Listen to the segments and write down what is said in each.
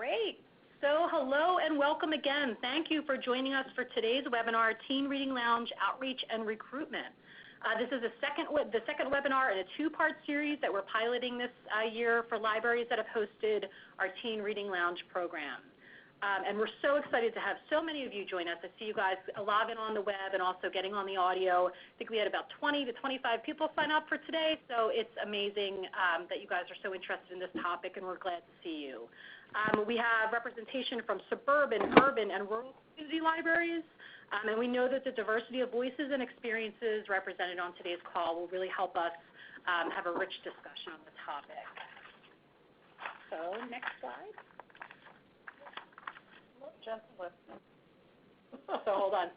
Great. So hello and welcome again. Thank you for joining us for today's webinar, Teen Reading Lounge Outreach and Recruitment. This is the second webinar in a two-part series that we're piloting this year for libraries that have hosted our Teen Reading Lounge program. And we're so excited to have so many of you join us. I see you guys logging on the web and also getting on the audio. I think we had about 20 to 25 people sign up for today, so it's amazing that you guys are so interested in this topic, and we're glad to see you. We have representation from suburban, urban, and rural community libraries, and we know that the diversity of voices and experiences represented on today's call will really help us have a rich discussion on the topic. So next slide. Just listen. So hold on.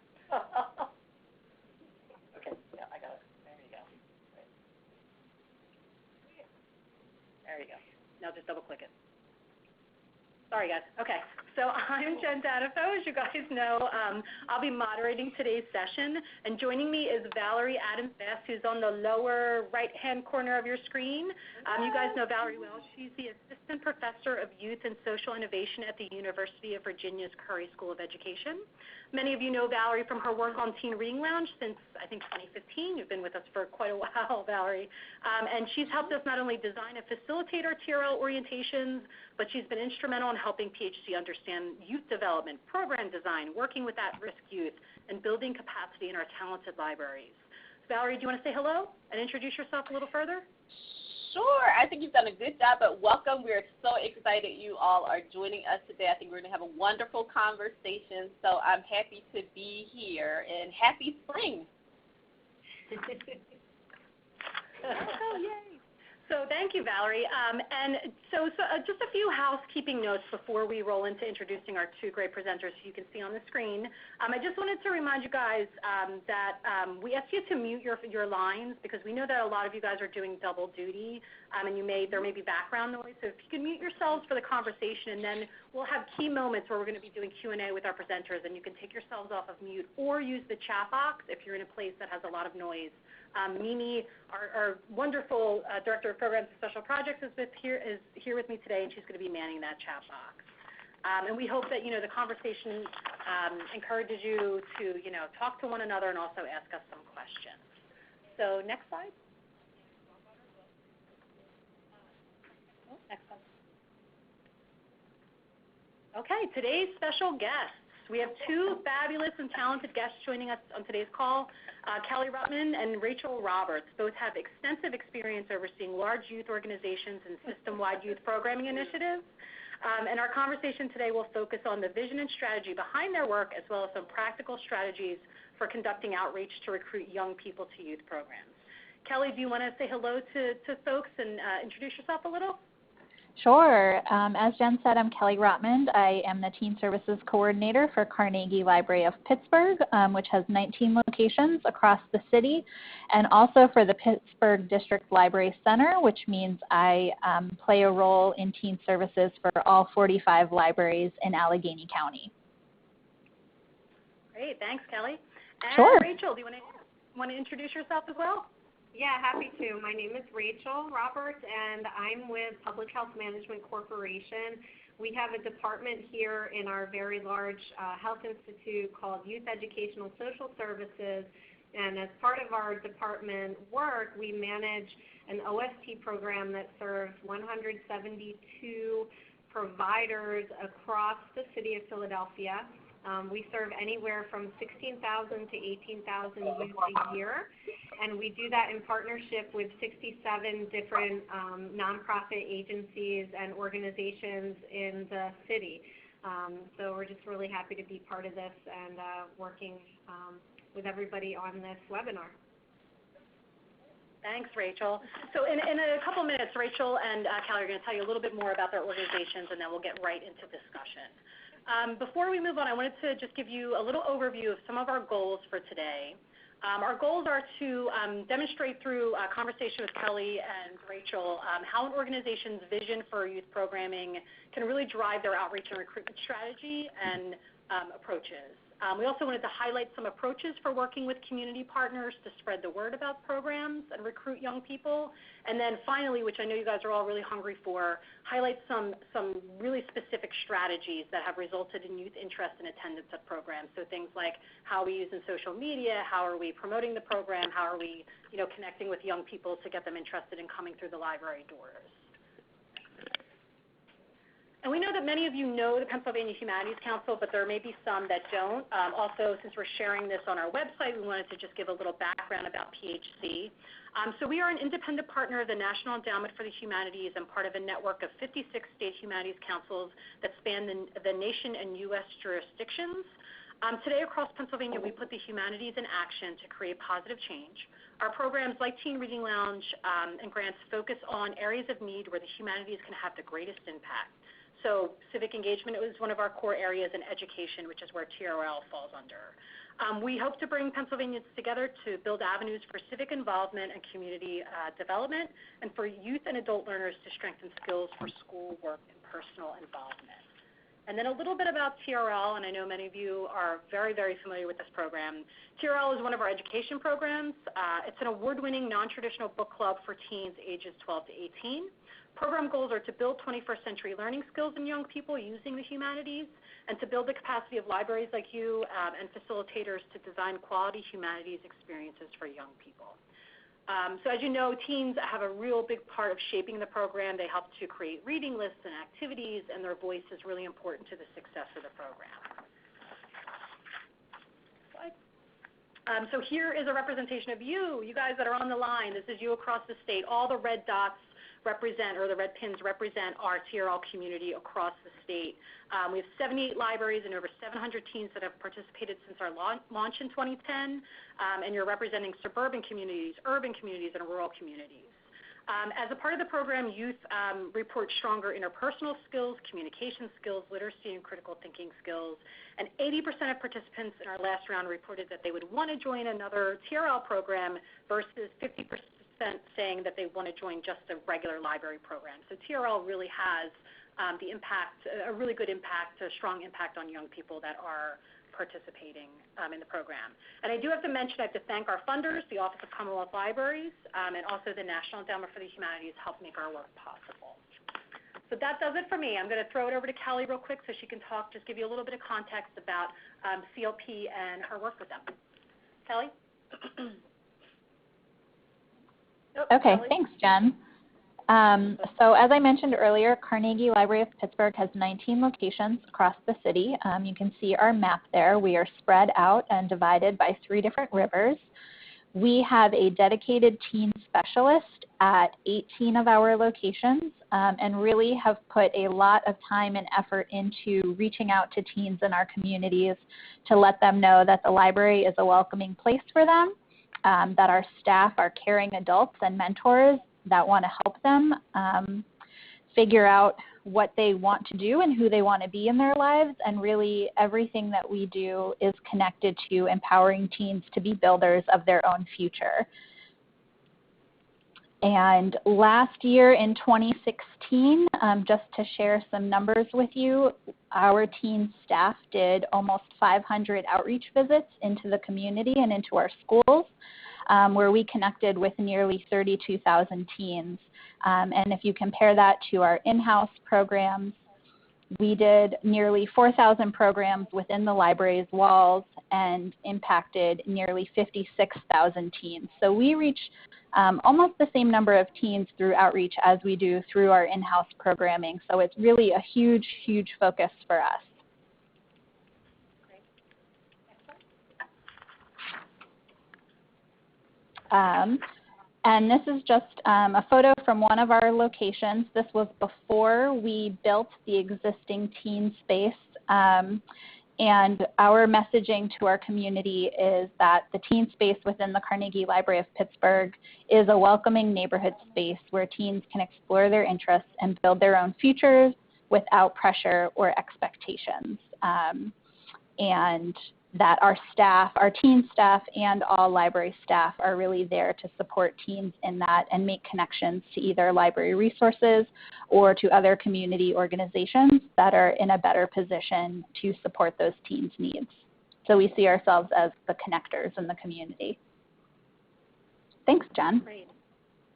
Okay, yeah, I got it. There you go. There you go. Now just double click it. Sorry, guys. Okay, so I'm Jen Danifo. As you guys know, I'll be moderating today's session, and joining me is Valerie Adams-Best, who's on the lower right-hand corner of your screen. You guys know Valerie well. She's the Assistant Professor of Youth and Social Innovation at the University of Virginia's Curry School of Education. Many of you know Valerie from her work on Teen Reading Lounge since, I think, 2015. You've been with us for quite a while, Valerie. And she's helped us not only design and facilitate our TRL orientations, but she's been instrumental in helping PhD understand youth development, program design, working with at-risk youth, and building capacity in our talented libraries. Valerie, do you want to say hello and introduce yourself a little further? Sure. I think you've done a good job, but welcome. We are so excited you all are joining us today. I think we're going to have a wonderful conversation, so I'm happy to be here, and happy spring. Oh, yay. So thank you, Valerie. And so just a few housekeeping notes before we roll into introducing our two great presenters who you can see on the screen. I just wanted to remind you guys that we ask you to mute your lines because we know that a lot of you guys are doing double duty, and there may be background noise. So if you can mute yourselves for the conversation, and then we'll have key moments where we're going to be doing Q&A with our presenters, and you can take yourselves off of mute or use the chat box if you're in a place that has a lot of noise. Mimi, our wonderful Director of Programs and Special Projects, is here with me today, and she's going to be manning that chat box. And we hope that, the conversation encourages you to, talk to one another and also ask us some questions. So next slide. Oh, next slide. Okay, today's special guests. We have two fabulous and talented guests joining us on today's call, Kelly Ruttman and Rachel Roberts. Both have extensive experience overseeing large youth organizations and system-wide youth programming initiatives. And our conversation today will focus on the vision and strategy behind their work, as well as some practical strategies for conducting outreach to recruit young people to youth programs. Kelly, do you want to say hello to folks and introduce yourself a little? Sure. As Jen said, I'm Kelly Rotmund. I am the Teen Services Coordinator for Carnegie Library of Pittsburgh, which has 19 locations across the city, and also for the Pittsburgh District Library Center, which means I play a role in teen services for all 45 libraries in Allegheny County. Great. Thanks, Kelly. And sure. Rachel, do you want to introduce yourself as well? Yeah, happy to. My name is Rachel Roberts, and I'm with Public Health Management Corporation. We have a department here in our very large health institute called Youth Educational Social Services, and as part of our department work, we manage an OST program that serves 172 providers across the city of Philadelphia. We serve anywhere from 16,000 to 18,000 youth a year, and we do that in partnership with 67 different nonprofit agencies and organizations in the city. So we're just really happy to be part of this and working with everybody on this webinar. Thanks, Rachel. So in a couple minutes, Rachel and Kelly are going to tell you a little bit more about their organizations, and then we'll get right into discussion. Before we move on, I wanted to just give you a little overview of some of our goals for today. Our goals are to demonstrate through a conversation with Kelly and Rachel how an organization's vision for youth programming can really drive their outreach and recruitment strategy and approaches. We also wanted to highlight some approaches for working with community partners to spread the word about programs and recruit young people. And then finally, which I know you guys are all really hungry for, highlight some really specific strategies that have resulted in youth interest and attendance at programs. So things like how we use in social media, how are we promoting the program, how are we connecting with young people to get them interested in coming through the library doors. And we know that many of you know the Pennsylvania Humanities Council, but there may be some that don't. Also, since we're sharing this on our website, we wanted to just give a little background about PHC. So we are an independent partner of the National Endowment for the Humanities and part of a network of 56 state humanities councils that span the nation and U.S. jurisdictions. Today across Pennsylvania, we put the humanities in action to create positive change. Our programs like Teen Reading Lounge and grants focus on areas of need where the humanities can have the greatest impact. So civic engagement is one of our core areas, and education, which is where TRL falls under. We hope to bring Pennsylvanians together to build avenues for civic involvement and community development, and for youth and adult learners to strengthen skills for school, work, and personal involvement. And then a little bit about TRL, and I know many of you are very, very familiar with this program. TRL is one of our education programs. It's an award-winning non-traditional book club for teens ages 12 to 18. Program goals are to build 21st century learning skills in young people using the humanities, and to build the capacity of libraries like you and facilitators to design quality humanities experiences for young people. So as you know, teens have a real big part of shaping the program. They help to create reading lists and activities, and their voice is really important to the success of the program. So here is a representation of you guys that are on the line. This is you across the state. All the red dots represent, or the red pins represent, our TRL community across the state. We have 78 libraries and over 700 teens that have participated since our launch in 2010, and you're representing suburban communities, urban communities, and rural communities. As a part of the program, youth report stronger interpersonal skills, communication skills, literacy, and critical thinking skills. And 80% of participants in our last round reported that they would want to join another TRL program versus 50% saying that they want to join just a regular library program. So TRL really has the impact, a really good impact, a strong impact on young people that are participating in the program. And I do have to mention, I have to thank our funders, the Office of Commonwealth Libraries, and also the National Endowment for the Humanities help make our work possible. So that does it for me. I'm going to throw it over to Kelly real quick so she can talk, just give you a little bit of context about CLP and her work with them. Kelly? Okay, thanks, Jen. So as I mentioned earlier, Carnegie Library of Pittsburgh has 19 locations across the city. You can see our map there. We are spread out and divided by 3 different rivers. We have a dedicated teen specialist at 18 of our locations, and really have put a lot of time and effort into reaching out to teens in our communities to let them know that the library is a welcoming place for them, that our staff are caring adults and mentors that want to help them figure out what they want to do and who they want to be in their lives. And really everything that we do is connected to empowering teens to be builders of their own future. And last year in 2016, just to share some numbers with you, our teen staff did almost 500 outreach visits into the community and into our schools, where we connected with nearly 32,000 teens. And if you compare that to our in-house programs, we did nearly 4,000 programs within the library's walls and impacted nearly 56,000 teens. So we reach almost the same number of teens through outreach as we do through our in-house programming. So it's really a huge, huge focus for us. And this is just a photo from one of our locations. This was before we built the existing teen space. And our messaging to our community is that the teen space within the Carnegie Library of Pittsburgh is a welcoming neighborhood space where teens can explore their interests and build their own futures without pressure or expectations. And that our staff, our teen staff and all library staff are really there to support teens in that and make connections to either library resources or to other community organizations that are in a better position to support those teens' needs. So we see ourselves as the connectors in the community. Thanks, Jen. Great.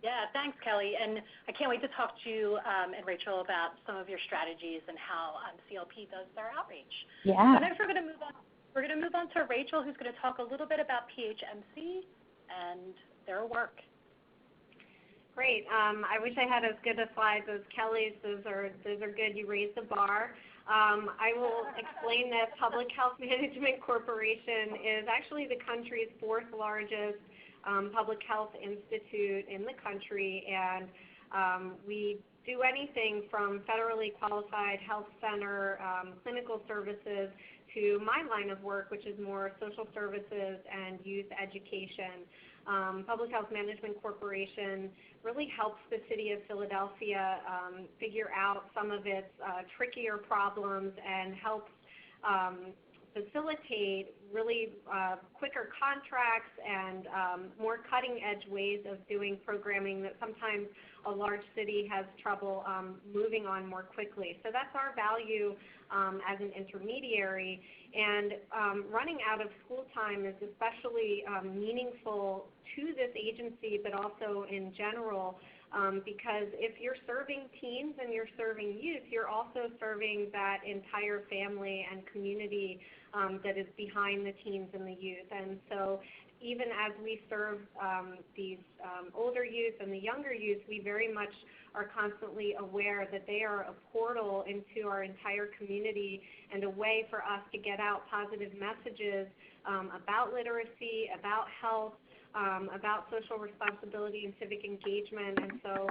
Yeah, thanks, Kelly. And I can't wait to talk to you and Rachel about some of your strategies and how CLP does their outreach. Yeah. So next we're going to move on. We're going to move on to Rachel, who's going to talk a little bit about PHMC and their work. Great. I wish I had as good a slides as Kelly's. Those are good. You raised the bar. I will explain that Public Health Management Corporation is actually the country's fourth largest public health institute in the country, and we do anything from federally qualified health center clinical services to my line of work, which is more social services and youth education. Public Health Management Corporation really helps the city of Philadelphia figure out some of its trickier problems and helps facilitate really quicker contracts and more cutting-edge ways of doing programming that sometimes a large city has trouble moving on more quickly. So that's our value as an intermediary. And running out of school time is especially meaningful to this agency, but also in general, because if you're serving teens and you're serving youth, you're also serving that entire family and community that is behind the teens and the youth. And so even as we serve these older youth and the younger youth, we very much are constantly aware that they are a portal into our entire community and a way for us to get out positive messages about literacy, about health, about social responsibility and civic engagement. And so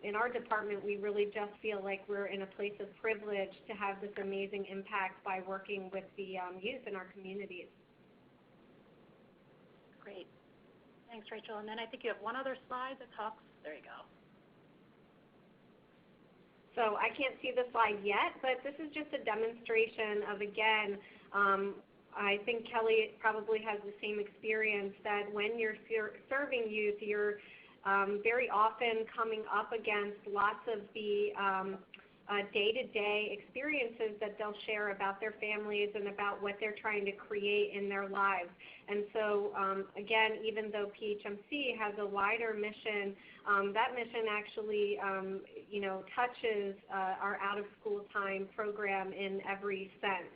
in our department, we really just feel like we're in a place of privilege to have this amazing impact by working with the youth in our communities. Great. Thanks, Rachel. And then I think you have one other slide that talks. There you go. So I can't see the slide yet, but this is just a demonstration of, again, I think Kelly probably has the same experience that when you're serving youth, you're very often coming up against lots of the day-to-day experiences that they'll share about their families and about what they're trying to create in their lives. And so, again, even though PHMC has a wider mission, that mission actually, touches our out-of-school time program in every sense.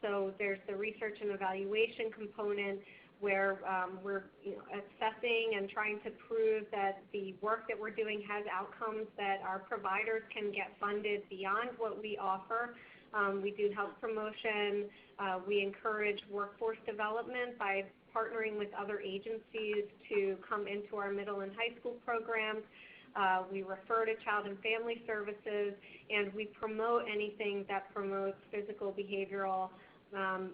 So there's the research and evaluation component where we're assessing and trying to prove that the work that we're doing has outcomes that our providers can get funded beyond what we offer. We do health promotion. We encourage workforce development by partnering with other agencies to come into our middle and high school programs. We refer to child and family services, and we promote anything that promotes physical, behavioral,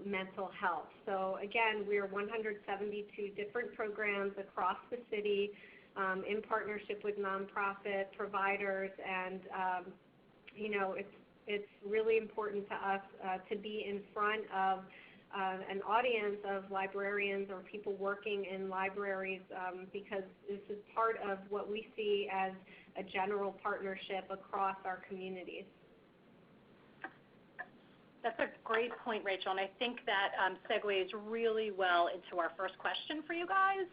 mental health. So again, we're 172 different programs across the city in partnership with nonprofit providers, and it's really important to us to be in front of an audience of librarians or people working in libraries because this is part of what we see as a general partnership across our communities. That's a great point, Rachel, and I think that segues really well into our first question for you guys.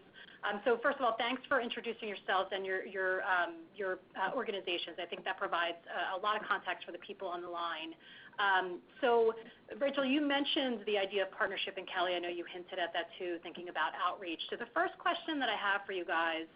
So first of all, thanks for introducing yourselves and your organizations. I think that provides a lot of context for the people on the line. So Rachel, you mentioned the idea of partnership, and Kelly, I know you hinted at that too, thinking about outreach. So the first question that I have for you guys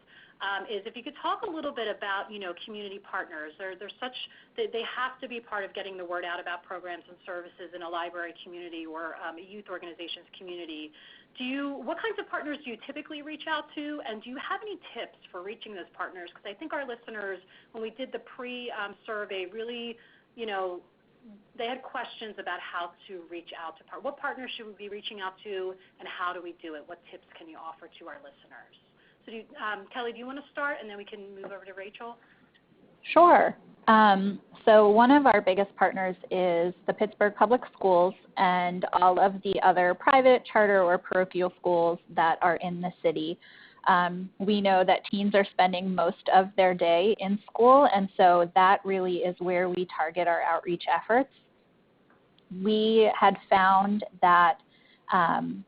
is if you could talk a little bit about, community partners. They have to be part of getting the word out about programs and services in a library community or a youth organization's community. What kinds of partners do you typically reach out to, and do you have any tips for reaching those partners? Because I think our listeners, when we did the pre-survey, really, they had questions about how to reach out to what partners should we be reaching out to, and how do we do it? What tips can you offer to our listeners? So Kelly, do you want to start, and then we can move over to Rachel? Sure. So one of our biggest partners is the Pittsburgh Public Schools and all of the other private, charter, or parochial schools that are in the city. We know that teens are spending most of their day in school, and so that really is where we target our outreach efforts. We had found that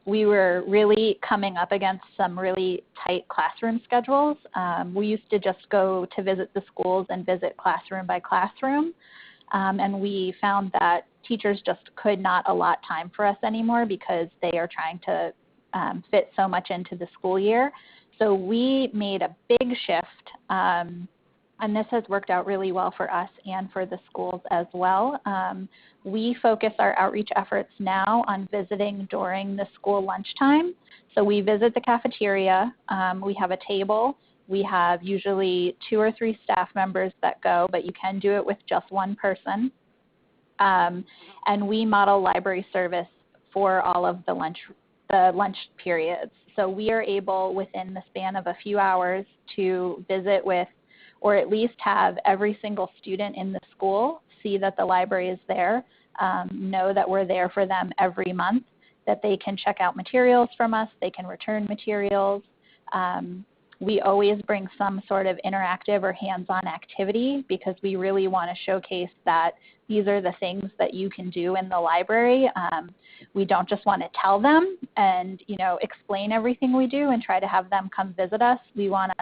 we were really coming up against some really tight classroom schedules. We used to just go to visit the schools and visit classroom by classroom, and we found that teachers just could not allot time for us anymore because they are trying to fit so much into the school year. So we made a big shift, and this has worked out really well for us and for the schools as well. We focus our outreach efforts now on visiting during the school lunchtime. So we visit the cafeteria. We have a table. We have usually 2 or 3 staff members that go, but you can do it with just one person. And we model library service for all of the lunch periods. So we are able, within the span of a few hours, to visit with, or at least have every single student in the school see that the library is there, know that we're there for them every month, that they can check out materials from us, they can return materials. We always bring some sort of interactive or hands-on activity because we really want to showcase that these are the things that you can do in the library. We don't just want to tell them and explain everything we do and try to have them come visit us. We want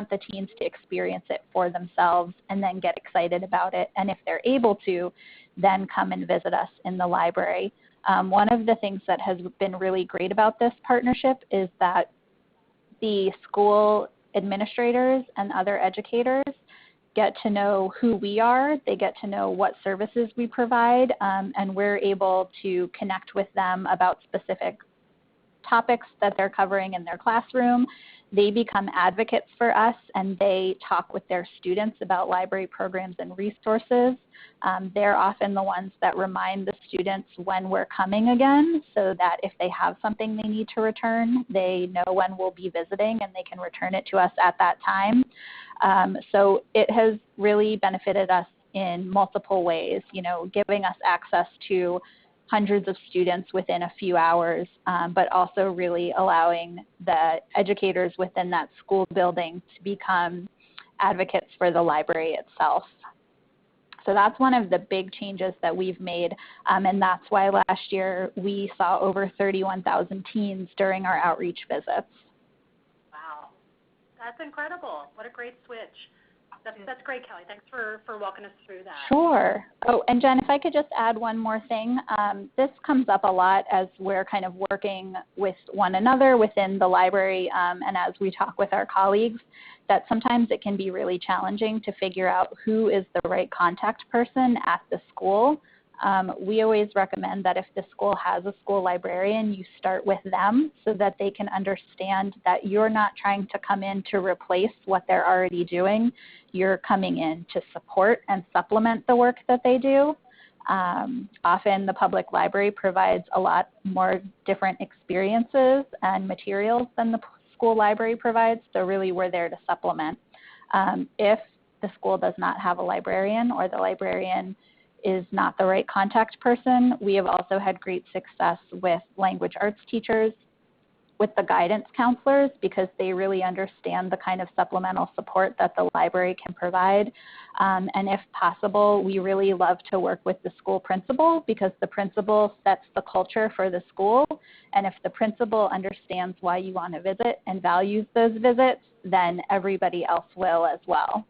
the teens to experience it for themselves and then get excited about it. And if they're able to, then come and visit us in the library. One of the things that has been really great about this partnership is that the school administrators and other educators get to know who we are, they get to know what services we provide, and we're able to connect with them about specific topics that they're covering in their classroom. They become advocates for us, and they talk with their students about library programs and resources. They're often the ones that remind the students when we're coming again, so that if they have something they need to return, they know when we'll be visiting and they can return it to us at that time. So it has really benefited us in multiple ways, giving us access to hundreds of students within a few hours, but also really allowing the educators within that school building to become advocates for the library itself. So that's one of the big changes that we've made, and that's why last year we saw over 31,000 teens during our outreach visits. Wow, that's incredible. What a great switch. That's great, Kelly. Thanks for walking us through that. Sure. Oh, and Jen, if I could just add one more thing. This comes up a lot as we're kind of working with one another within the library, and as we talk with our colleagues, that sometimes it can be really challenging to figure out who is the right contact person at the school. We always recommend that if the school has a school librarian, you start with them so that they can understand that you're not trying to come in to replace what they're already doing. You're coming in to support and supplement the work that they do. Often the public library provides a lot more different experiences and materials than the school library provides, so really we're there to supplement. If the school does not have a librarian or the librarian is not the right contact person, we have also had great success with language arts teachers, with the guidance counselors, because they really understand the kind of supplemental support that the library can provide. And if possible, we really love to work with the school principal, because the principal sets the culture for the school. And if the principal understands why you want to visit and values those visits, then everybody else will as well.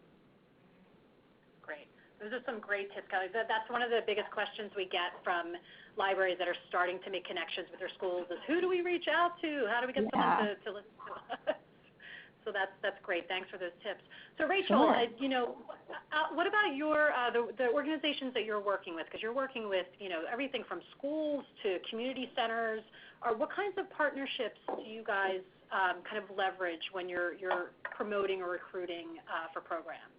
Those are some great tips, Kelly. That's one of the biggest questions we get from libraries that are starting to make connections with their schools is, who do we reach out to? How do we get someone to listen to us? So that's great. Thanks for those tips. So Rachel, Sure. What about your the organizations that you're working with? Because you're working with everything from schools to community centers. Or what kinds of partnerships do you guys kind of leverage when you're promoting or recruiting for programs?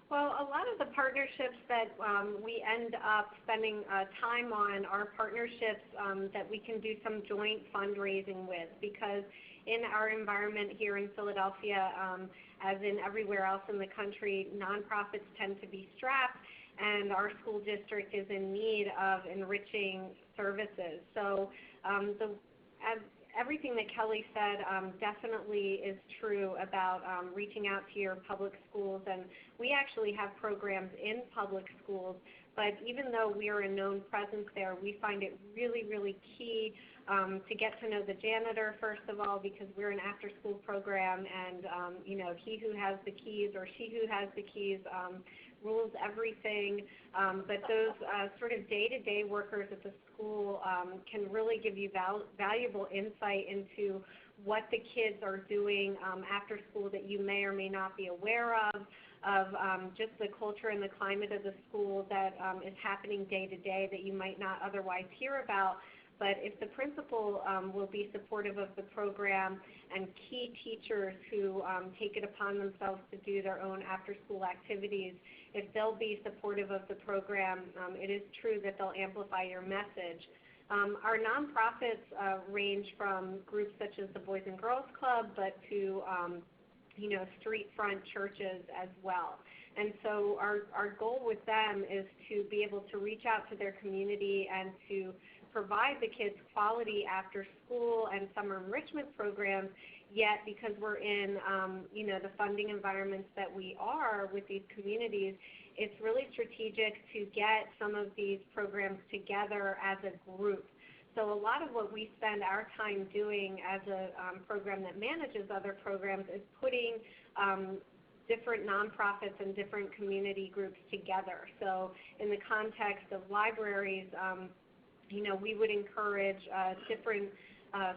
Well, a lot of the partnerships that we end up spending time on are partnerships that we can do some joint fundraising with, because in our environment here in Philadelphia, as in everywhere else in the country, nonprofits tend to be strapped, and our school district is in need of enriching services. So everything that Kelly said definitely is true about reaching out to your public schools, and we actually have programs in public schools, but even though we are a known presence there, we find it really, really key to get to know the janitor, first of all, because we're an after-school program, and he who has the keys or she who has the keys rules everything. But those sort of day-to-day workers at the school can really give you valuable insight into what the kids are doing after school that you may or may not be aware of just the culture and the climate of the school that is happening day to day that you might not otherwise hear about. But if the principal will be supportive of the program and key teachers who take it upon themselves to do their own after-school activities, if they'll be supportive of the program, it is true that they'll amplify your message. Our nonprofits range from groups such as the Boys and Girls Club, but to street front churches as well. And so our goal with them is to be able to reach out to their community and to provide the kids quality after school and summer enrichment programs, yet because we're in the funding environments that we are with these communities, it's really strategic to get some of these programs together as a group. So a lot of what we spend our time doing as a program that manages other programs is putting different nonprofits and different community groups together. So in the context of libraries, we would encourage different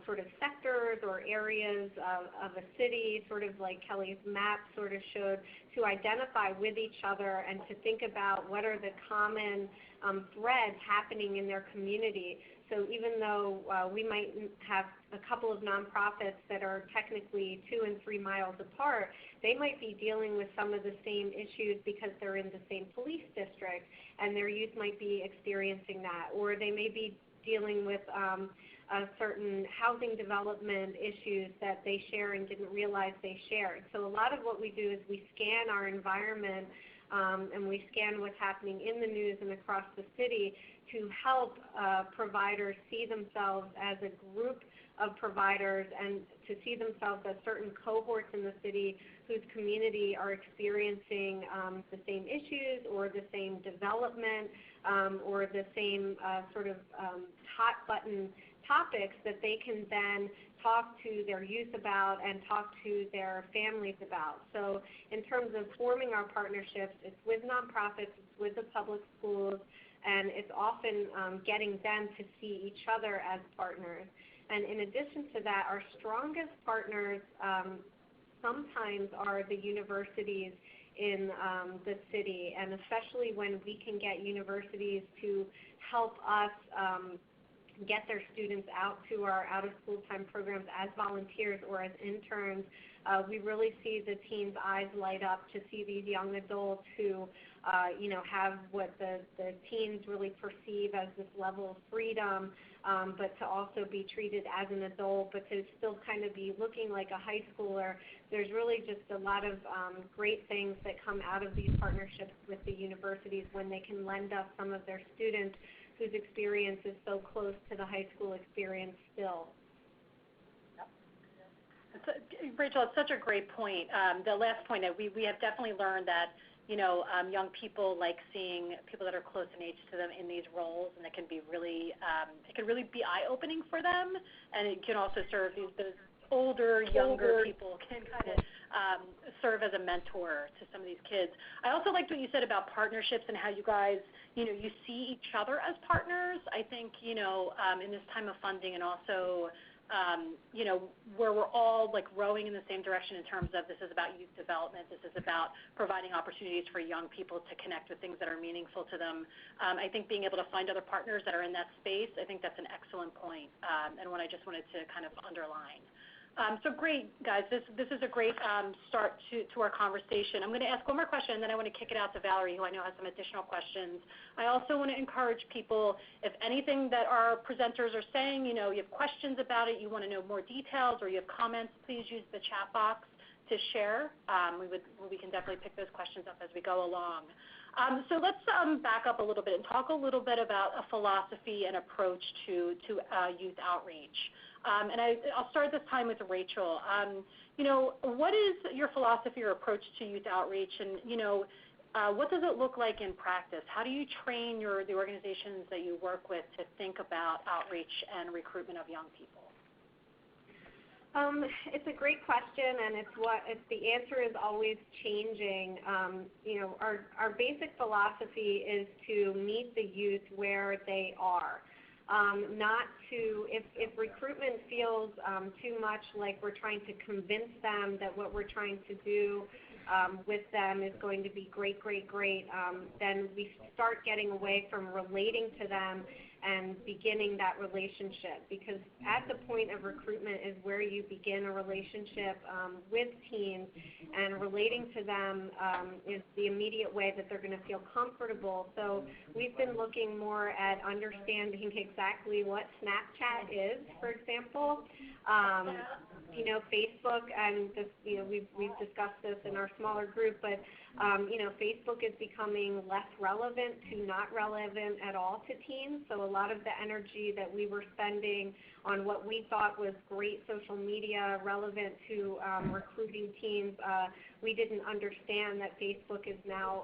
sort of sectors or areas of a city, sort of like Kelly's map sort of showed, to identify with each other and to think about what are the common threads happening in their community. So even though we might have a couple of nonprofits that are technically 2 and 3 miles apart, they might be dealing with some of the same issues because they're in the same police district and their youth might be experiencing that, or they may be dealing with certain housing development issues that they share and didn't realize they shared. So a lot of what we do is we scan our environment and we scan what's happening in the news and across the city to help providers see themselves as a group of providers and to see themselves as certain cohorts in the city whose community are experiencing the same issues or the same development or the same sort of hot button topics that they can then talk to their youth about and talk to their families about. So in terms of forming our partnerships, it's with nonprofits, it's with the public schools, and it's often getting them to see each other as partners. And in addition to that, our strongest partners sometimes are the universities in the city, and especially when we can get universities to help us get their students out to our out-of-school time programs as volunteers or as interns. We really see the teens' eyes light up to see these young adults who have what the teens really perceive as this level of freedom, but to also be treated as an adult, but to still kind of be looking like a high schooler. There's really just a lot of great things that come out of these partnerships with the universities when they can lend us some of their students whose experience is so close to the high school experience still. Rachel, it's such a great point. The last point that we have definitely learned that young people like seeing people that are close in age to them in these roles, and it can be really be eye-opening for them, and it can also serve those older, younger people can kind of serve as a mentor to some of these kids. I also liked what you said about partnerships and how you guys, you see each other as partners. I think, in this time of funding and also where we're all like rowing in the same direction in terms of this is about youth development, this is about providing opportunities for young people to connect with things that are meaningful to them. I think being able to find other partners that are in that space, I think that's an excellent point, and one I just wanted to kind of underline. So great, guys. This is a great start to our conversation. I'm going to ask one more question, and then I want to kick it out to Valerie, who I know has some additional questions. I also want to encourage people, if anything that our presenters are saying, you have questions about it, you want to know more details, or you have comments, please use the chat box to share. We can definitely pick those questions up as we go along. So let's back up a little bit and talk a little bit about a philosophy and approach to youth outreach. And I'll start this time with Rachel. What is your philosophy or approach to youth outreach, and what does it look like in practice? How do you train the organizations that you work with to think about outreach and recruitment of young people? It's a great question, and the answer is always changing. Our basic philosophy is to meet the youth where they are. Not to, if recruitment feels too much like we're trying to convince them that what we're trying to do with them is going to be great, then we start getting away from relating to them and beginning that relationship, because at the point of recruitment is where you begin a relationship with teens, and relating to them is the immediate way that they're going to feel comfortable. So we've been looking more at understanding exactly what Snapchat is, for example. Facebook, and we've discussed this in our smaller group, but Facebook is becoming less relevant to not relevant at all to teens. So a lot of the energy that we were spending on what we thought was great social media relevant to recruiting teens, we didn't understand that Facebook is now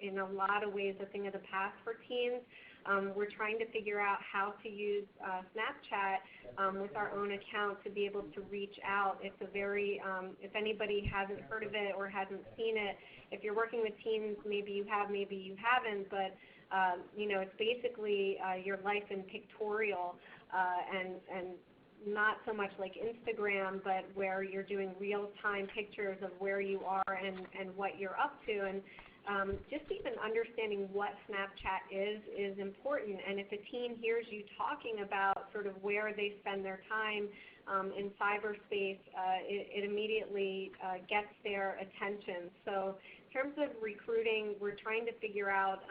in a lot of ways a thing of the past for teens. We're trying to figure out how to use Snapchat with our own account to be able to reach out. It's a very, if anybody hasn't heard of it or hasn't seen it, if you're working with teens, maybe you have, maybe you haven't, but it's basically your life in pictorial and not so much like Instagram, but where you're doing real-time pictures of where you are and what you're up to. And just even understanding what Snapchat is important. And if a teen hears you talking about sort of where they spend their time in cyberspace, it immediately gets their attention. So in terms of recruiting, we're trying to figure out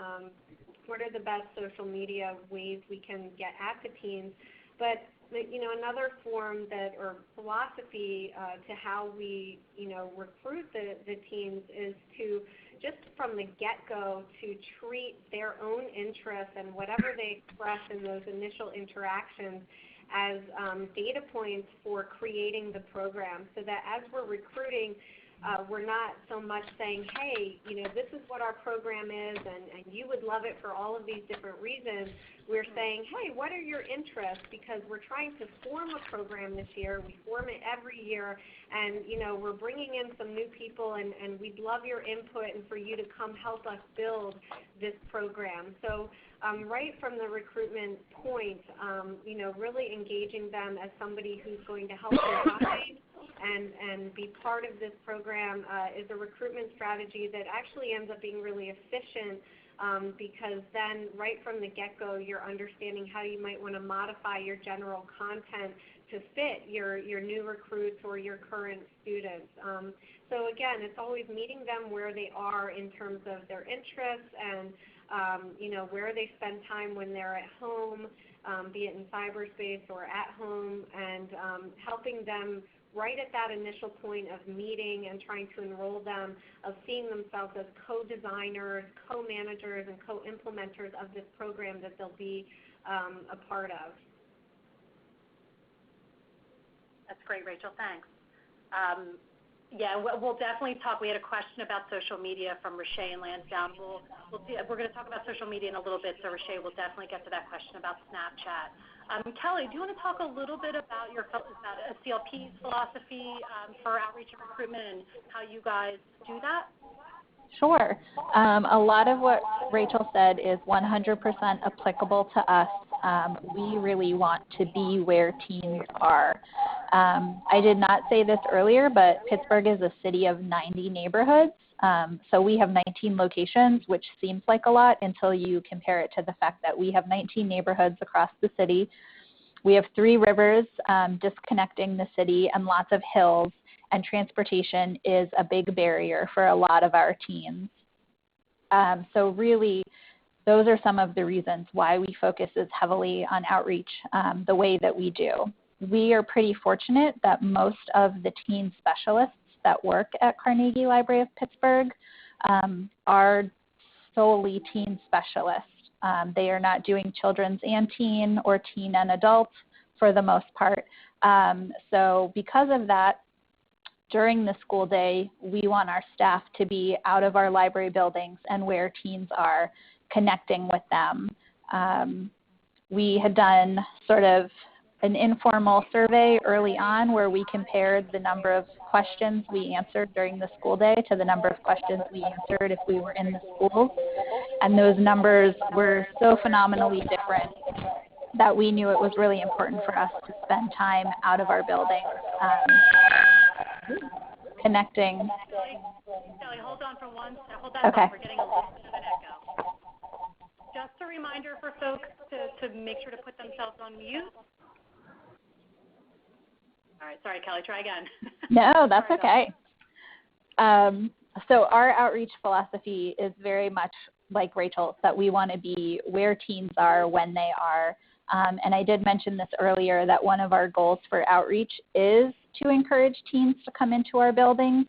what are the best social media ways we can get at the teens. But another form or philosophy to how we recruit the teens is to just from the get-go to treat their own interests and whatever they express in those initial interactions as data points for creating the program, so that as we're recruiting, we're not so much saying, hey, this is what our program is, and you would love it for all of these different reasons. We're saying, hey, what are your interests? Because we're trying to form a program this year. We form it every year, and we're bringing in some new people, and we'd love your input and for you to come help us build this program. So right from the recruitment point, really engaging them as somebody who's going to help design and be part of this program is a recruitment strategy that actually ends up being really efficient, because then right from the get-go you're understanding how you might want to modify your general content to fit your new recruits or your current students. So again, it's always meeting them where they are in terms of their interests and where they spend time when they're at home, be it in cyberspace or at home, and helping them right at that initial point of meeting and trying to enroll them, of seeing themselves as co-designers, co-managers, and co-implementers of this program that they'll be a part of. That's great, Rachel. Thanks. Yeah, we'll definitely talk. We had a question about social media from Rashay and Lansdowne. We're going to talk about social media in a little bit, so Rashay will definitely get to that question about Snapchat. Kelly, do you want to talk a little bit about CLP's philosophy for outreach and recruitment and how you guys do that? Sure. A lot of what Rachel said is 100% applicable to us. We really want to be where teens are. I did not say this earlier, but Pittsburgh is a city of 90 neighborhoods. So we have 19 locations, which seems like a lot until you compare it to the fact that we have 19 neighborhoods across the city. We have 3 rivers disconnecting the city and lots of hills, and transportation is a big barrier for a lot of our teens. So really, those are some of the reasons why we focus as heavily on outreach the way that we do. We are pretty fortunate that most of the teen specialists that work at Carnegie Library of Pittsburgh are solely teen specialists. They are not doing children's and teen or teen and adult for the most part. So because of that, during the school day, we want our staff to be out of our library buildings and where teens are, connecting with them. We had done sort of an informal survey early on where we compared the number of questions we answered during the school day to the number of questions we answered if we were in the schools. And those numbers were so phenomenally different that we knew it was really important for us to spend time out of our buildings connecting. Kelly, hold on for hold that Okay. thought. We're getting a little bit of an echo. Just a reminder for folks to make sure to put themselves on mute. All right, sorry, Kelly, try again. No, that's okay. So our outreach philosophy is very much like Rachel's, that we want to be where teens are when they are. And I did mention this earlier, that one of our goals for outreach is to encourage teens to come into our buildings.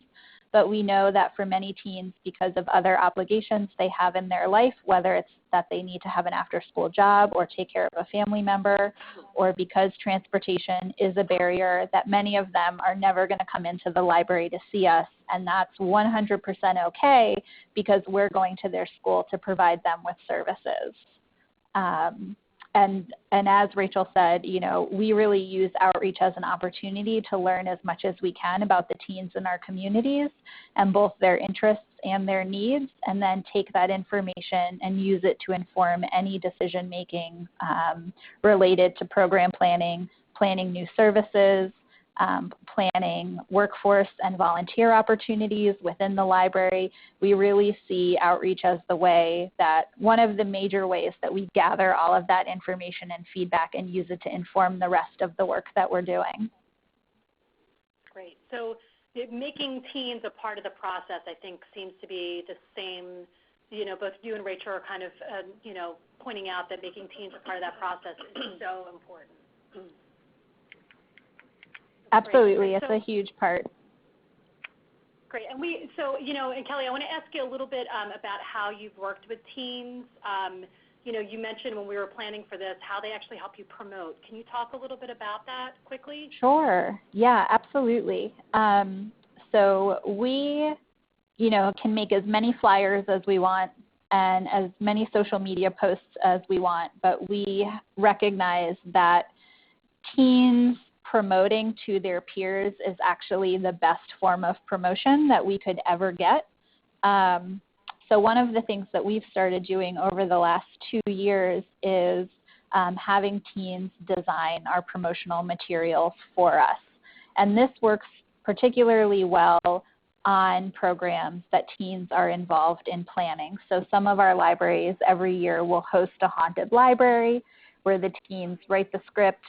But we know that for many teens, because of other obligations they have in their life, whether it's that they need to have an after-school job or take care of a family member, or because transportation is a barrier, that many of them are never going to come into the library to see us. And that's 100% okay, because we're going to their school to provide them with services. And as Rachel said, you know, we really use outreach as an opportunity to learn as much as we can about the teens in our communities and both their interests and their needs, and then take that information and use it to inform any decision making related to program planning, planning new services, planning workforce and volunteer opportunities within the library. We really see outreach as the way that, one of the major ways that we gather all of that information and feedback and use it to inform the rest of the work that we're doing. Great. So making teens a part of the process, I think, seems to be the same. You know, both you and Rachel are kind of, you know, pointing out that making teens a part of that process is so important. Absolutely, it's a huge part. Great, and you know, and Kelly, I want to ask you a little bit about how you've worked with teens. You know, you mentioned when we were planning for this how they actually help you promote. Can you talk a little bit about that quickly? Sure, yeah, absolutely. So we, you know, can make as many flyers as we want and as many social media posts as we want, but we recognize that teens promoting to their peers is actually the best form of promotion that we could ever get. So one of the things that we've started doing over the last 2 years is having teens design our promotional materials for us. And this works particularly well on programs that teens are involved in planning. So some of our libraries every year will host a haunted library where the teens write the script,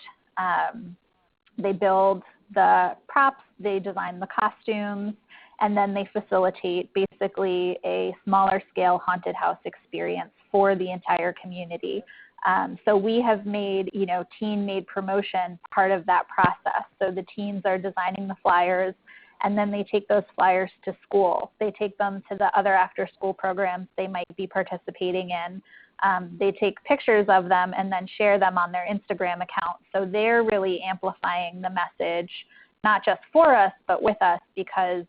they build the props, they design the costumes, and then they facilitate basically a smaller scale haunted house experience for the entire community. So we have made, you know, teen-made promotion part of that process. So the teens are designing the flyers, and then they take those flyers to school. They take them to the other after-school programs they might be participating in. They take pictures of them and then share them on their Instagram account. So they're really amplifying the message, not just for us, but with us, because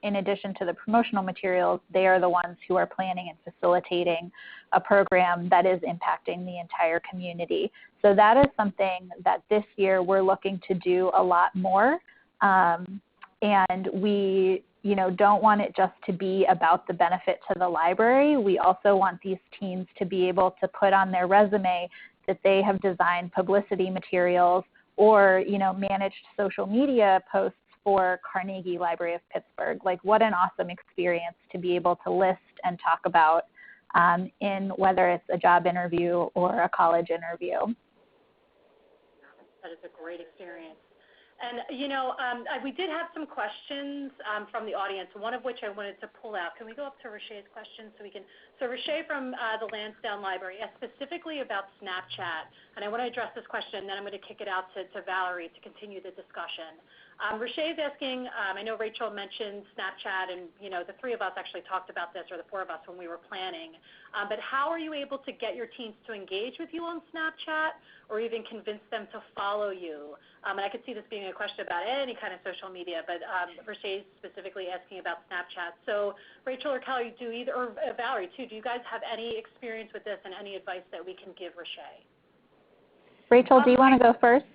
in addition to the promotional materials, they are the ones who are planning and facilitating a program that is impacting the entire community. So that is something that this year we're looking to do a lot more. And we, you know, don't want it just to be about the benefit to the library. We also want these teens to be able to put on their resume that they have designed publicity materials or, you know, managed social media posts for Carnegie Library of Pittsburgh. Like, what an awesome experience to be able to list and talk about in whether it's a job interview or a college interview. That is a great experience. And, you know, we did have some questions from the audience, one of which I wanted to pull out. Can we go up to Rashe's question so we can? So Rashe from the Lansdowne Library asked specifically about Snapchat, and I want to address this question, and then I'm going to kick it out to Valerie to continue the discussion. Rashay is asking, I know Rachel mentioned Snapchat, and the three of us actually talked about this, or the four of us when we were planning. But how are you able to get your teens to engage with you on Snapchat, or even convince them to follow you? And I could see this being a question about any kind of social media, but Rashay is specifically asking about Snapchat. So Rachel or Kelly, or Valerie too, do you guys have any experience with this and any advice that we can give Rashay? Rachel, do you want to go first?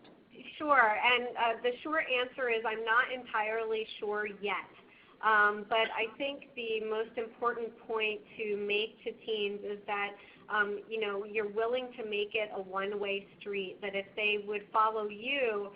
Sure, and the short answer is I'm not entirely sure yet. But I think the most important point to make to teens is that you're willing to make it a one-way street, that if they would follow you,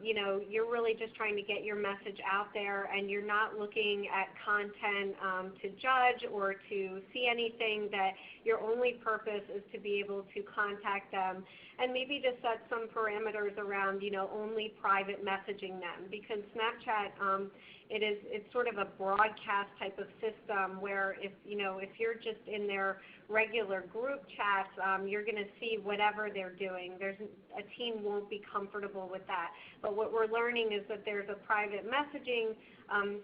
you're really just trying to get your message out there, and you're not looking at content to judge or to see anything, that your only purpose is to be able to contact them and maybe just set some parameters around, only private messaging them, because Snapchat, it's sort of a broadcast type of system where if you're just in their regular group chats, you're going to see whatever they're doing. A teen won't be comfortable with that. But what we're learning is that there's a private messaging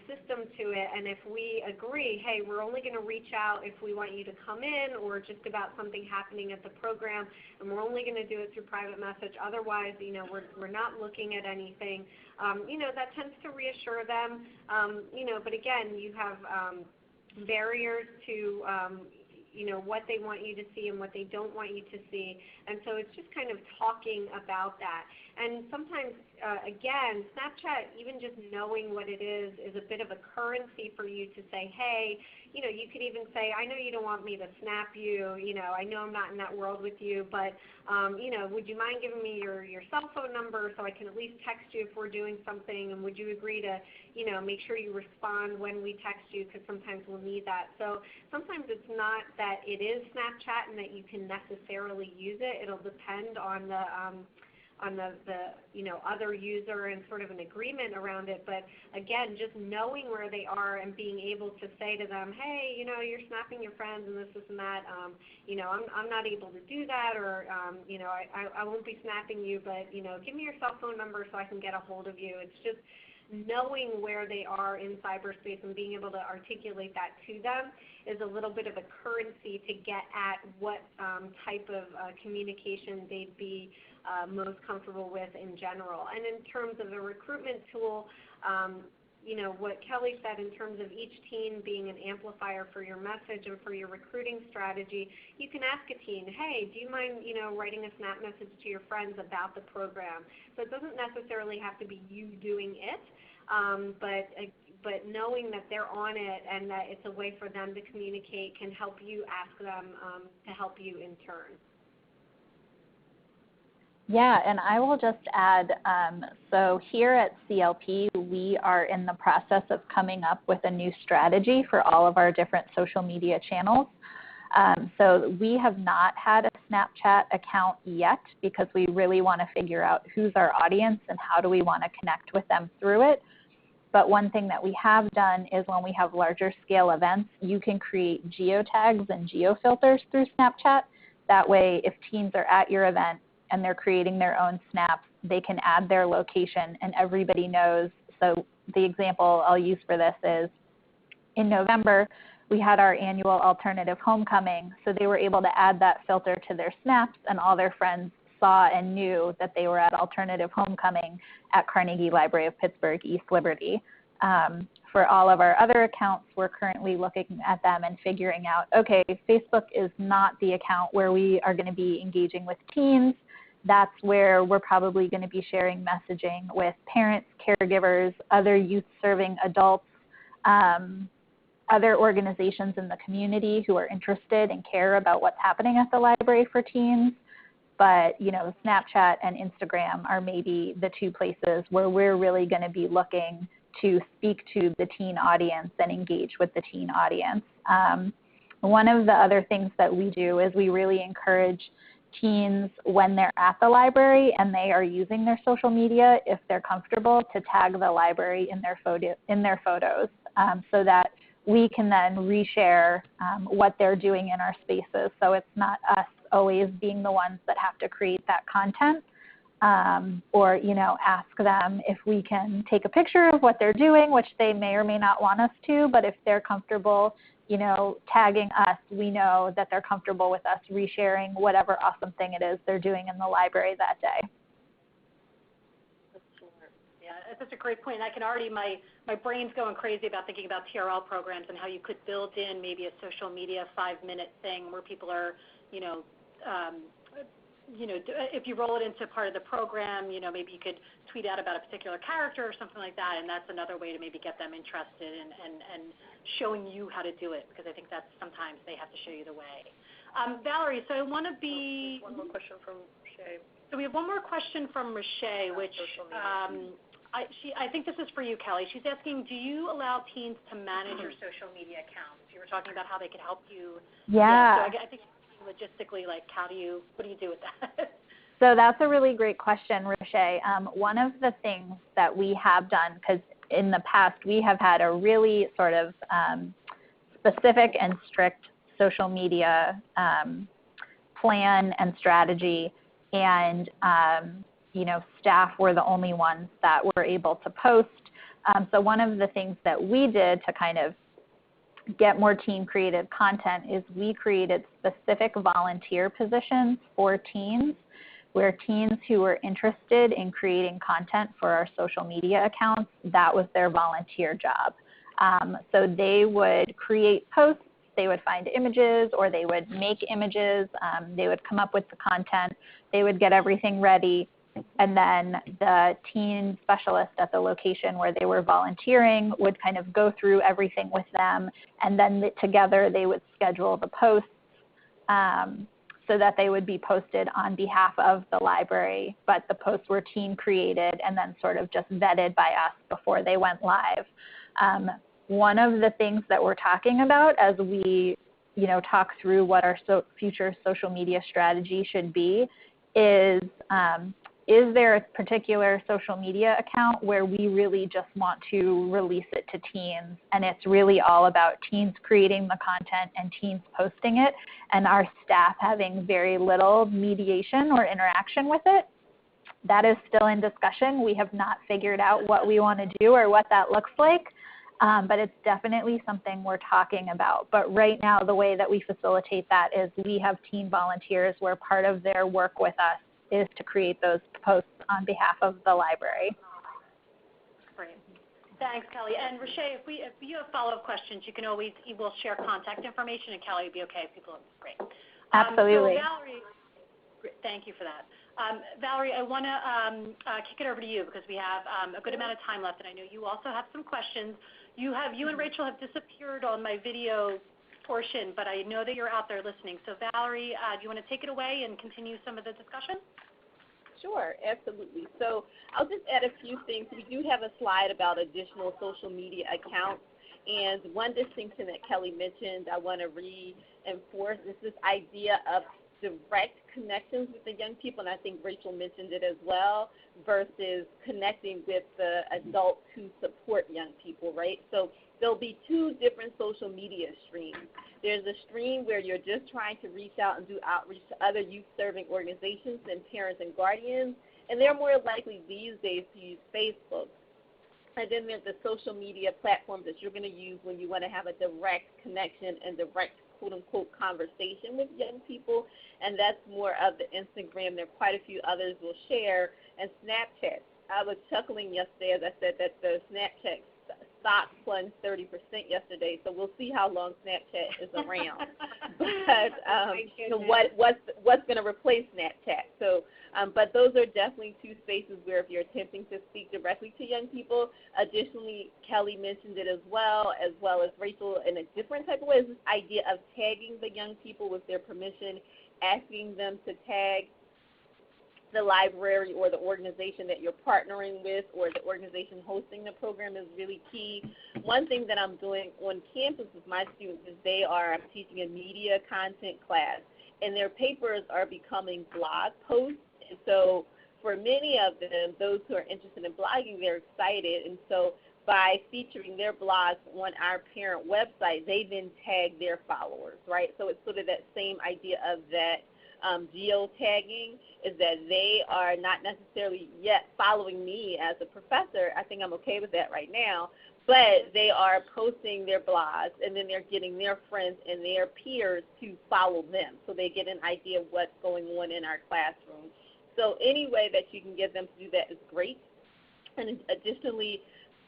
system to it, and if we agree, hey, we're only going to reach out if we want you to come in or just about something happening at the program, and we're only going to do it through private message. Otherwise, we're not looking at anything. That tends to reassure them. But again, you have barriers to what they want you to see and what they don't want you to see. And so it's just kind of talking about that. And sometimes, again, Snapchat, even just knowing what it is a bit of a currency for you to say, hey, you could even say, I know you don't want me to snap you, I know I'm not in that world with you, but, would you mind giving me your cell phone number so I can at least text you if we're doing something, and would you agree to, make sure you respond when we text you, because sometimes we'll need that. So sometimes it's not that it is Snapchat and that you can necessarily use it. It'll depend on the other user and sort of an agreement around it. But again, just knowing where they are and being able to say to them, hey, you're snapping your friends and this and that, I'm not able to do that, or I won't be snapping you, but give me your cell phone number so I can get a hold of you. It's just knowing where they are in cyberspace and being able to articulate that to them is a little bit of a currency to get at what type of communication they'd be most comfortable with in general. And in terms of a recruitment tool, what Kelly said in terms of each teen being an amplifier for your message and for your recruiting strategy, you can ask a teen, hey, do you mind, writing a snap message to your friends about the program? So it doesn't necessarily have to be you doing it, but knowing that they're on it and that it's a way for them to communicate can help you ask them to help you in turn. Yeah, and I will just add, so here at CLP, we are in the process of coming up with a new strategy for all of our different social media channels. So we have not had a Snapchat account yet because we really want to figure out who's our audience and how do we want to connect with them through it. But one thing that we have done is when we have larger scale events, you can create geotags and geofilters through Snapchat. That way, if teens are at your event and they're creating their own snaps, they can add their location and everybody knows. So the example I'll use for this is in November, we had our annual alternative homecoming. So they were able to add that filter to their snaps, and all their friends saw and knew that they were at alternative homecoming at Carnegie Library of Pittsburgh, East Liberty. For all of our other accounts, we're currently looking at them and figuring out, okay, Facebook is not the account where we are going to be engaging with teens. That's where we're probably going to be sharing messaging with parents, caregivers, other youth-serving adults, other organizations in the community who are interested and care about what's happening at the library for teens. But, Snapchat and Instagram are maybe the two places where we're really going to be looking to speak to the teen audience and engage with the teen audience. One of the other things that we do is we really encourage teens when they're at the library and they are using their social media, if they're comfortable, to tag the library in their photos so that we can then reshare what they're doing in our spaces. So it's not us always being the ones that have to create that content. or, ask them if we can take a picture of what they're doing, which they may or may not want us to, but if they're comfortable, tagging us, we know that they're comfortable with us resharing whatever awesome thing it is they're doing in the library that day. Yeah, that's a great point. I can already, my brain's going crazy about thinking about TRL programs and how you could build in maybe a social media 5-minute thing where people are, if you roll it into part of the program, maybe you could tweet out about a particular character or something like that, and that's another way to maybe get them interested and showing you how to do it, because I think that's sometimes they have to show you the way. Valerie, so I want to be... One more question from Shay. So we have one more question from Rashay, which I think this is for you, Kelly. She's asking, do you allow teens to manage your social media accounts? You were talking about how they could help you. Yeah. So I think logistically, like, what do you do with that? So that's a really great question, Rashay. One of the things that we have done, because in the past we have had a really sort of specific and strict social media plan and strategy, and staff were the only ones that were able to post. So one of the things that we did to kind of get more teen created content is we created specific volunteer positions for teens, where teens who were interested in creating content for our social media accounts, that was their volunteer job. So they would create posts, they would find images, or they would make images, they would come up with the content, they would get everything ready, and then the teen specialist at the location where they were volunteering would kind of go through everything with them, and then together they would schedule the posts so that they would be posted on behalf of the library, but the posts were teen created and then sort of just vetted by us before they went live. One of the things that we're talking about as we talk through what our future social media strategy should be is there a particular social media account where we really just want to release it to teens, and it's really all about teens creating the content and teens posting it, and our staff having very little mediation or interaction with it? That is still in discussion. We have not figured out what we want to do or what that looks like, but it's definitely something we're talking about. But right now, the way that we facilitate that is we have teen volunteers where part of their work with us is to create those posts on behalf of the library. Great. Thanks, Kelly. And Rashay, if you have follow-up questions, we'll share contact information, and Kelly would be okay if people, great. Absolutely. So Valerie, thank you for that. Valerie, I want to kick it over to you because we have a good amount of time left, and I know you also have some questions. You and Rachel have disappeared on my video portion, but I know that you're out there listening. So Valerie, do you want to take it away and continue some of the discussion? Sure, absolutely. So I'll just add a few things. We do have a slide about additional social media accounts, and one distinction that Kelly mentioned I want to reinforce is this idea of direct connections with the young people, and I think Rachel mentioned it as well, versus connecting with the adults who support young people, right? So there'll be two different social media streams. There's a stream where you're just trying to reach out and do outreach to other youth-serving organizations and parents and guardians, and they're more likely these days to use Facebook. And then there's the social media platforms that you're going to use when you want to have a direct connection and direct quote-unquote conversation with young people, and that's more of the Instagram. There are quite a few others we'll share, and Snapchat. I was chuckling yesterday as I said that the Snapchat stock plunged 30% yesterday, so we'll see how long Snapchat is around. But what's going to replace Snapchat? So, but those are definitely two spaces where if you're attempting to speak directly to young people. Additionally, Kelly mentioned it as well as Rachel in a different type of way, is this idea of tagging the young people with their permission, asking them to tag the library or the organization that you're partnering with or the organization hosting the program is really key. One thing that I'm doing on campus with my students is I'm teaching a media content class, and their papers are becoming blog posts. And so for many of them, those who are interested in blogging, they're excited. And so by featuring their blogs on our parent website, they then tag their followers, right? So it's sort of that same idea of that geotagging is that they are not necessarily yet following me as a professor. I think I'm okay with that right now. But they are posting their blogs, and then they're getting their friends and their peers to follow them, so they get an idea of what's going on in our classroom. So any way that you can get them to do that is great. And additionally,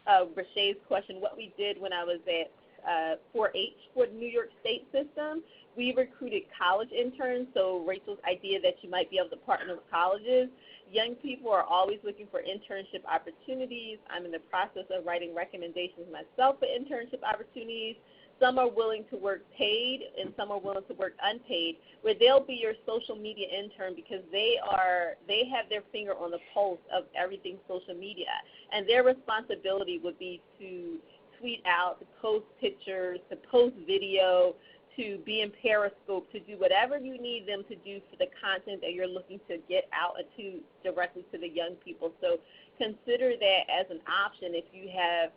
Rashee's question, what we did when I was at 4-H for the New York State system, we recruited college interns, so Rachel's idea that you might be able to partner with colleges. Young people are always looking for internship opportunities. I'm in the process of writing recommendations myself for internship opportunities. Some are willing to work paid, and some are willing to work unpaid, where they'll be your social media intern because they have their finger on the pulse of everything social media, and their responsibility would be to tweet out, to post pictures, to post video, to be in Periscope, to do whatever you need them to do for the content that you're looking to get out to directly to the young people. So consider that as an option if you have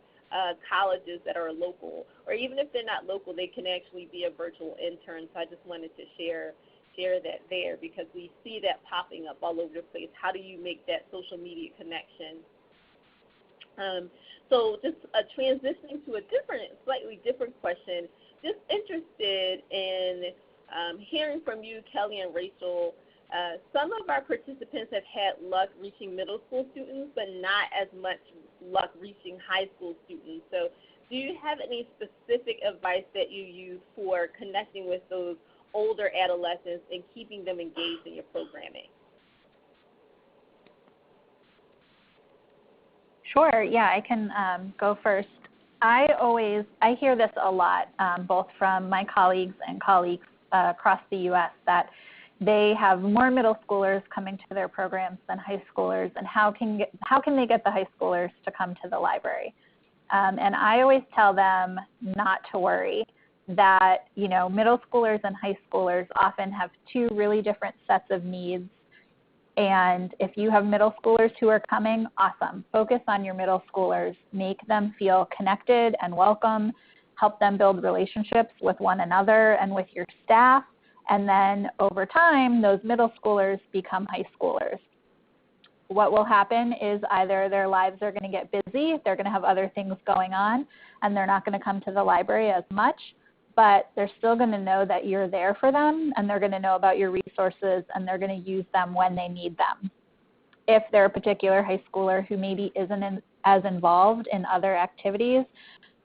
colleges that are local, or even if they're not local, they can actually be a virtual intern. So I just wanted to share that there because we see that popping up all over the place. How do you make that social media connection? So just transitioning to a slightly different question, just interested in hearing from you, Kelly and Rachel. Some of our participants have had luck reaching middle school students, but not as much luck reaching high school students. So do you have any specific advice that you use for connecting with those older adolescents and keeping them engaged in your programming? Sure, yeah, I can go first. I hear this a lot, both from my colleagues and colleagues across the U.S., that they have more middle schoolers coming to their programs than high schoolers, and how can they get the high schoolers to come to the library? And I always tell them not to worry, that middle schoolers and high schoolers often have two really different sets of needs. And if you have middle schoolers who are coming, awesome. Focus on your middle schoolers. Make them feel connected and welcome. Help them build relationships with one another and with your staff. And then over time, those middle schoolers become high schoolers. What will happen is either their lives are going to get busy, they're going to have other things going on, and they're not going to come to the library as much, but they're still going to know that you're there for them, and they're going to know about your resources, and they're going to use them when they need them. If they're a particular high schooler who maybe isn't as involved in other activities,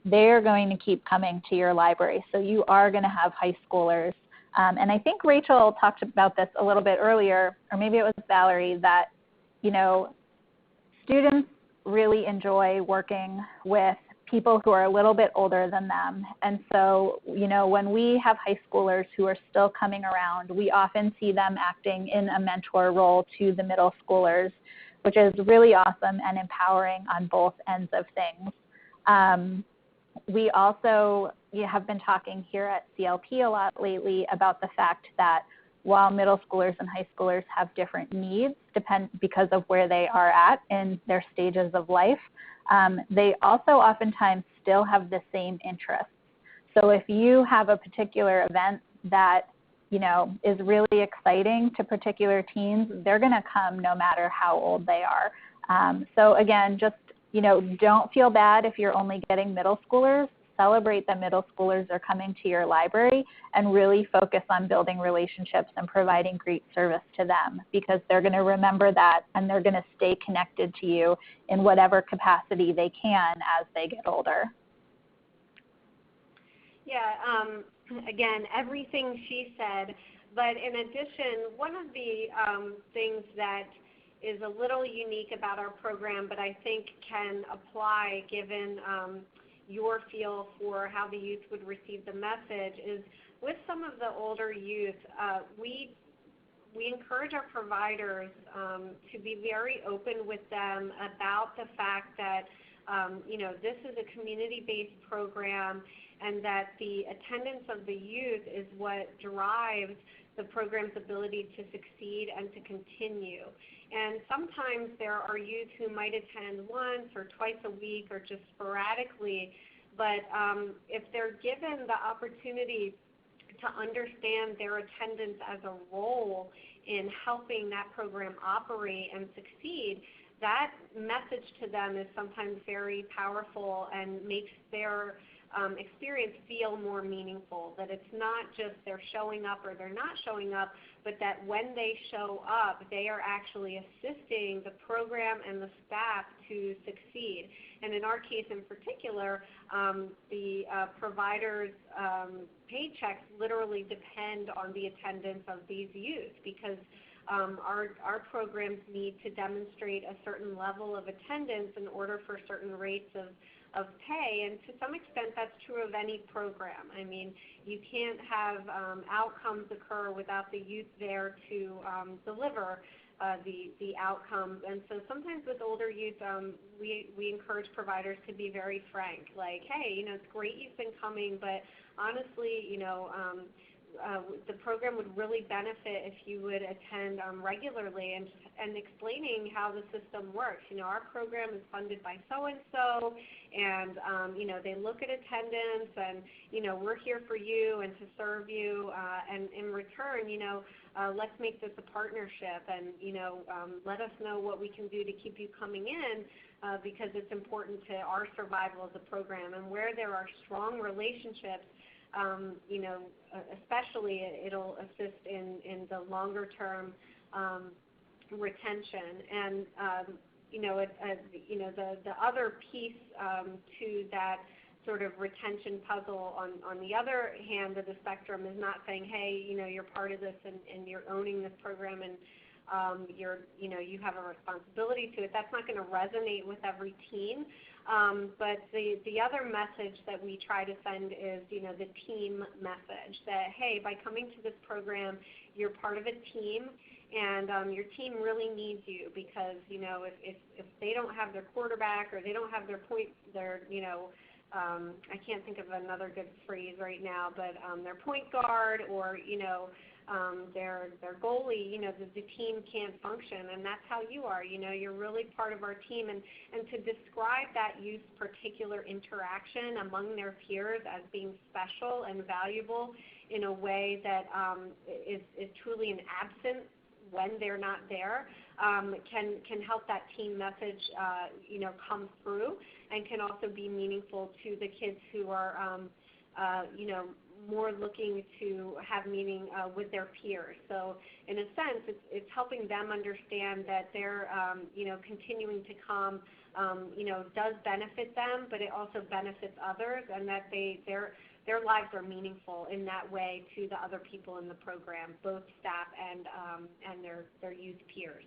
they're going to keep coming to your library. So you are going to have high schoolers. And I think Rachel talked about this a little bit earlier, or maybe it was Valerie, that, students really enjoy working with people who are a little bit older than them. And so, when we have high schoolers who are still coming around, we often see them acting in a mentor role to the middle schoolers, which is really awesome and empowering on both ends of things. We also have been talking here at CLP a lot lately about the fact that while middle schoolers and high schoolers have different needs because of where they are at in their stages of life, they also oftentimes still have the same interests. So if you have a particular event that is really exciting to particular teens, they're going to come no matter how old they are. So again, just don't feel bad if you're only getting middle schoolers. Celebrate that middle schoolers are coming to your library, and really focus on building relationships and providing great service to them, because they're going to remember that, and they're going to stay connected to you in whatever capacity they can as they get older. Yeah, again, everything she said, but in addition, one of the things that is a little unique about our program, but I think can apply given your feel for how the youth would receive the message, is with some of the older youth, we encourage our providers to be very open with them about the fact that this is a community-based program, and that the attendance of the youth is what drives the program's ability to succeed and to continue. And sometimes there are youth who might attend once or twice a week or just sporadically, but if they're given the opportunity to understand their attendance as a role in helping that program operate and succeed, that message to them is sometimes very powerful and makes their experience feel more meaningful, that it's not just they're showing up or they're not showing up, but that when they show up, they are actually assisting the program and the staff to succeed. And in our case in particular, the providers' paychecks literally depend on the attendance of these youth, because our programs need to demonstrate a certain level of attendance in order for certain rates of pay, and to some extent that's true of any program. I mean, you can't have outcomes occur without the youth there to deliver the outcomes. And so sometimes with older youth, we encourage providers to be very frank, like, hey, it's great you've been coming, but honestly, the program would really benefit if you would attend regularly, and explaining how the system works. Our program is funded by so-and-so, and they look at attendance, and we're here for you and to serve you, and in return, let's make this a partnership, and let us know what we can do to keep you coming in, because it's important to our survival as a program. And where there are strong relationships, especially it'll assist in the longer term retention. And the other piece to that sort of retention puzzle on the other hand of the spectrum is not saying, hey, you're part of this and you're owning this program and you have a responsibility to it. That's not going to resonate with every teen. But the other message that we try to send is, the team message, that, hey, by coming to this program, you're part of a team, and your team really needs you, because, if they don't have their quarterback, or they don't have their I can't think of another good phrase right now, but their point guard, or, their goalie, the team can't function, and that's how you are. You're really part of our team, and to describe that youth's particular interaction among their peers as being special and valuable in a way that is truly an absent when they're not there, can help that team message come through, and can also be meaningful to the kids who are more looking to have meaning with their peers. So in a sense, it's helping them understand that they're continuing to come does benefit them, but it also benefits others, and that their lives are meaningful in that way to the other people in the program, both staff and their youth peers.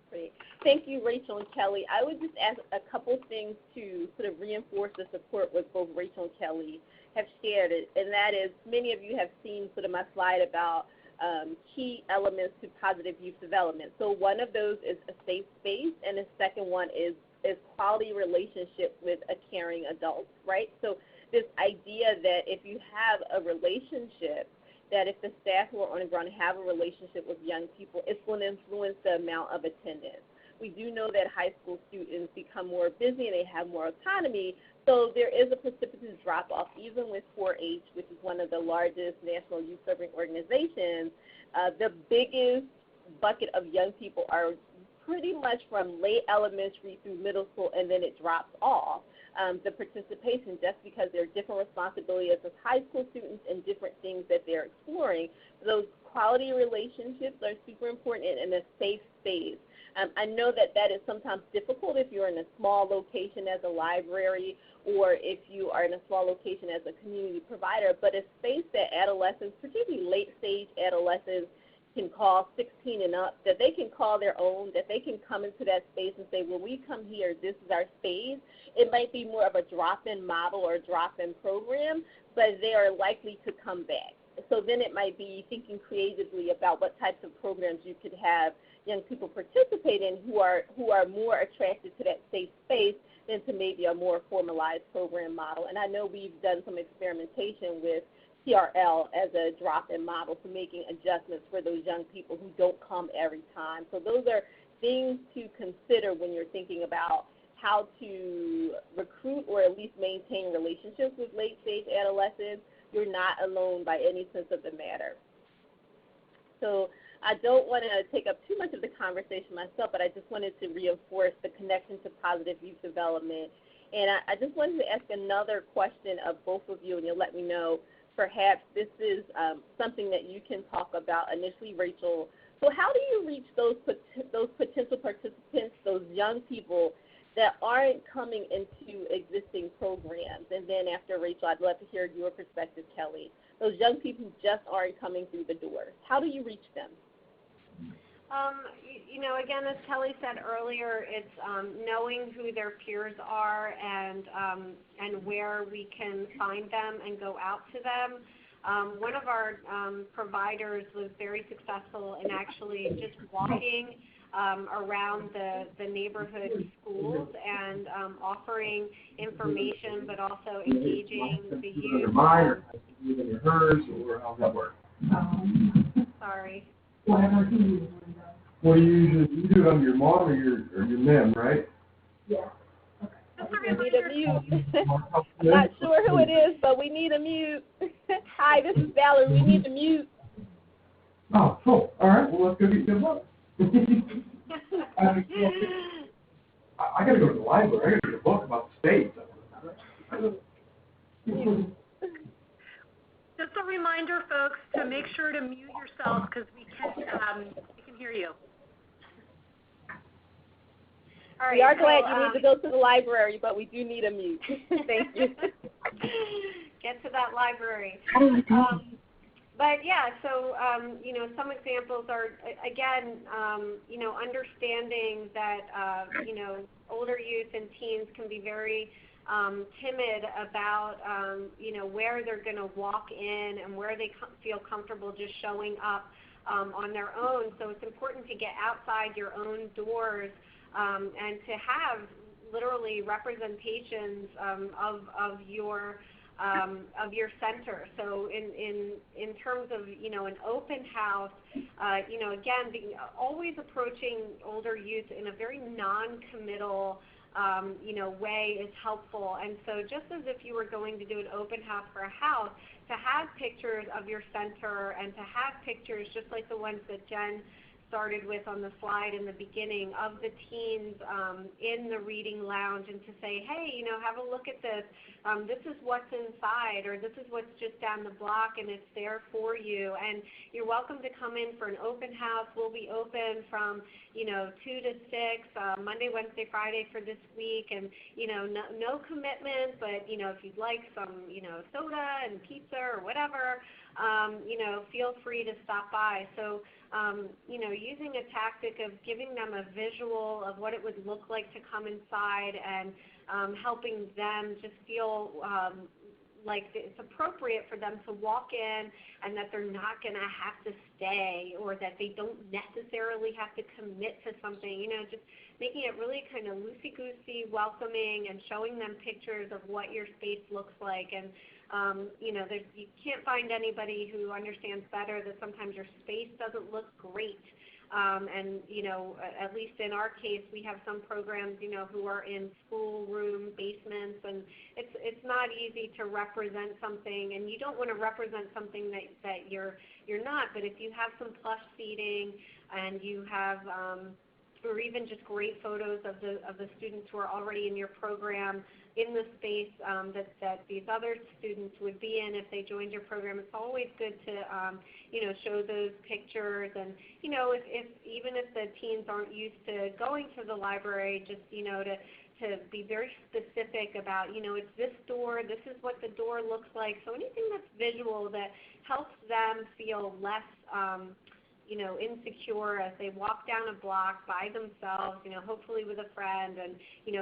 Great. Thank you, Rachel and Kelly. I would just ask a couple things to sort of reinforce the support what both Rachel and Kelly have shared, and that is, many of you have seen sort of my slide about key elements to positive youth development. So one of those is a safe space, and the second one is quality relationship with a caring adult, right? So this idea that if you have a relationship, that if the staff who are on the ground have a relationship with young people, it's going to influence the amount of attendance. We do know that high school students become more busy and they have more autonomy, so there is a precipitous drop-off, even with 4-H, which is one of the largest national youth-serving organizations. The biggest bucket of young people are pretty much from late elementary through middle school, and then it drops off. The participation, just because there are different responsibilities as high school students and different things that they're exploring. Those quality relationships are super important in a safe space. I know that is sometimes difficult if you're in a small location as a library, or if you are in a small location as a community provider, but a space that adolescents, particularly late-stage adolescents, can call 16 and up, that they can call their own, that they can come into that space and say, when we come here, this is our space. It might be more of a drop-in model or drop-in program, but they are likely to come back. So then it might be thinking creatively about what types of programs you could have young people participate in who are more attracted to that safe space than to maybe a more formalized program model. And I know we've done some experimentation with TRL as a drop-in model for making adjustments for those young people who don't come every time. So those are things to consider when you're thinking about how to recruit or at least maintain relationships with late-stage adolescents. you're not alone by any sense of the matter. So I don't want to take up too much of the conversation myself, but I just wanted to reinforce the connection to positive youth development. And I just wanted to ask another question of both of you, and you'll let me know. Perhaps this is something that you can talk about initially, Rachel. So how do you reach those potential participants, those young people that aren't coming into existing programs? And then after Rachel, I'd love to hear your perspective, Kelly. Those young people who just aren't coming through the doors. How do you reach them? Again, as Kelly said earlier, it's knowing who their peers are and where we can find them and go out to them. One of our providers was very successful in actually just walking around the neighborhood schools and offering information, but also engaging the youth. Mine, or using hers, or how's that work? Sorry. Whatever he uses. What do you usually do it on your mom or your mem, right? Yeah. Okay. We need a mute. I'm not sure who it is, but we need a mute. Hi, this is Valerie. We need a mute. Oh, cool. All right. Well, let's go get your book. I got to go to the library. I got to get a book about the states. Just a reminder, folks, to make sure to mute yourselves because we can hear you. All right, we are glad you need to go to the library, but we do need a mute. Thank you. Get to that library. But yeah, so some examples are again, understanding that older youth and teens can be very timid about where they're going to walk in and where they feel comfortable just showing up on their own. So it's important to get outside your own doors and to have literally representations of your center. So in terms of an open house, again, always approaching older youth in a very non-committal way is helpful. And so just as if you were going to do an open house for a house, to have pictures of your center and to have pictures just like the ones that Jen started with on the slide in the beginning of the teens in the reading lounge, and to say, hey, have a look at this. This is what's inside, or this is what's just down the block, and it's there for you. And you're welcome to come in for an open house. We'll be open from 2 to 6, Monday, Wednesday, Friday for this week, and no commitment, but if you'd like some soda and pizza or whatever, feel free to stop by. So using a tactic of giving them a visual of what it would look like to come inside and helping them just feel like it's appropriate for them to walk in and that they're not going to have to stay, or that they don't necessarily have to commit to something, just making it really kind of loosey-goosey, welcoming, and showing them pictures of what your space looks like. And you can't find anybody who understands better that sometimes your space doesn't look great. At least in our case, we have some programs, who are in schoolroom basements, and it's not easy to represent something, and you don't want to represent something that you're not. But if you have some plush seating and you have or even just great photos of the students who are already in your program in the space that these other students would be in if they joined your program. It's always good to show those pictures, and if even if the teens aren't used to going to the library, just to be very specific about it's this door, this is what the door looks like. So anything that's visual that helps them feel less insecure as they walk down a block by themselves, hopefully with a friend, and,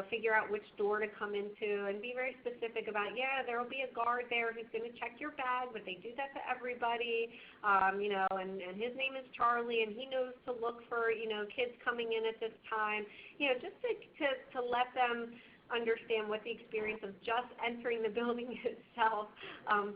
figure out which door to come into, and be very specific about, there will be a guard there who's going to check your bag, but they do that to everybody, and his name is Charlie, and he knows to look for, kids coming in at this time, just to let them understand what the experience of just entering the building itself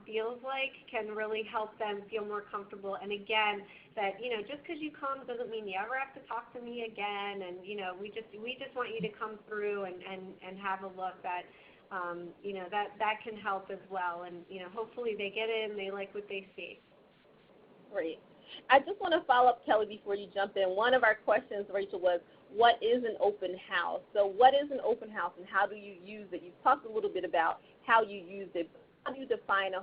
feels like, can really help them feel more comfortable. And again, that just because you come doesn't mean you ever have to talk to me again. And we just want you to come through and have a look. That that can help as well. And, hopefully they get in, they like what they see. Great. I just want to follow up, Kelly, before you jump in. One of our questions, Rachel, was what is an open house? So what is an open house and how do you use it? You've talked a little bit about how you use it. How do you define an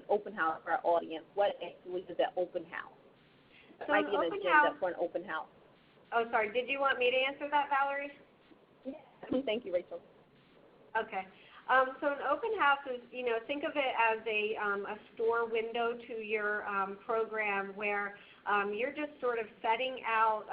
open house for our audience? What actually is that open house? That might be an agenda for an open house. Oh, sorry. Did you want me to answer that, Valerie? Yeah. Thank you, Rachel. Okay. So an open house is, think of it as a store window to your program where you're just sort of setting out,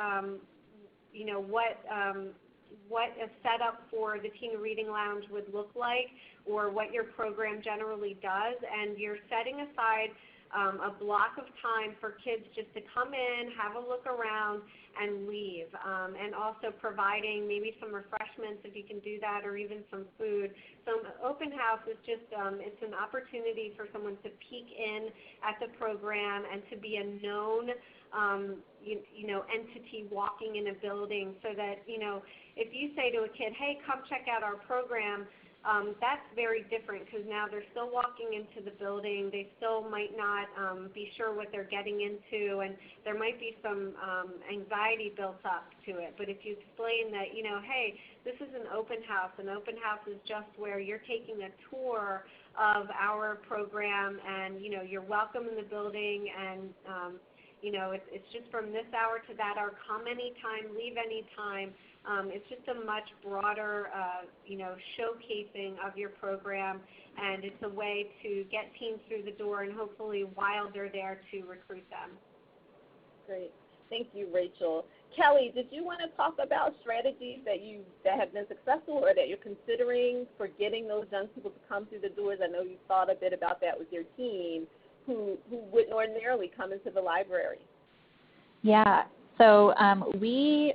what a setup for the Teen Reading Lounge would look like, or what your program generally does, and you're setting aside a block of time for kids just to come in, have a look around, and leave, and also providing maybe some refreshments if you can do that, or even some food. So an open house is just, it's an opportunity for someone to peek in at the program and to be a known entity walking in a building, so that, if you say to a kid, hey, come check out our program, that's very different, because now they're still walking into the building. They still might not be sure what they're getting into, and there might be some anxiety built up to it. But if you explain that, hey, this is an open house. An open house is just where you're taking a tour of our program, and, you're welcome in the building, and, it's just from this hour to that hour. Come anytime, leave anytime. It's just a much broader, showcasing of your program, and it's a way to get teens through the door, and hopefully while they're there to recruit them. Great. Thank you, Rachel. Kelly, did you want to talk about strategies that have been successful or that you're considering for getting those young people to come through the doors? I know you thought a bit about that with your team who wouldn't ordinarily come into the library. Yeah. So we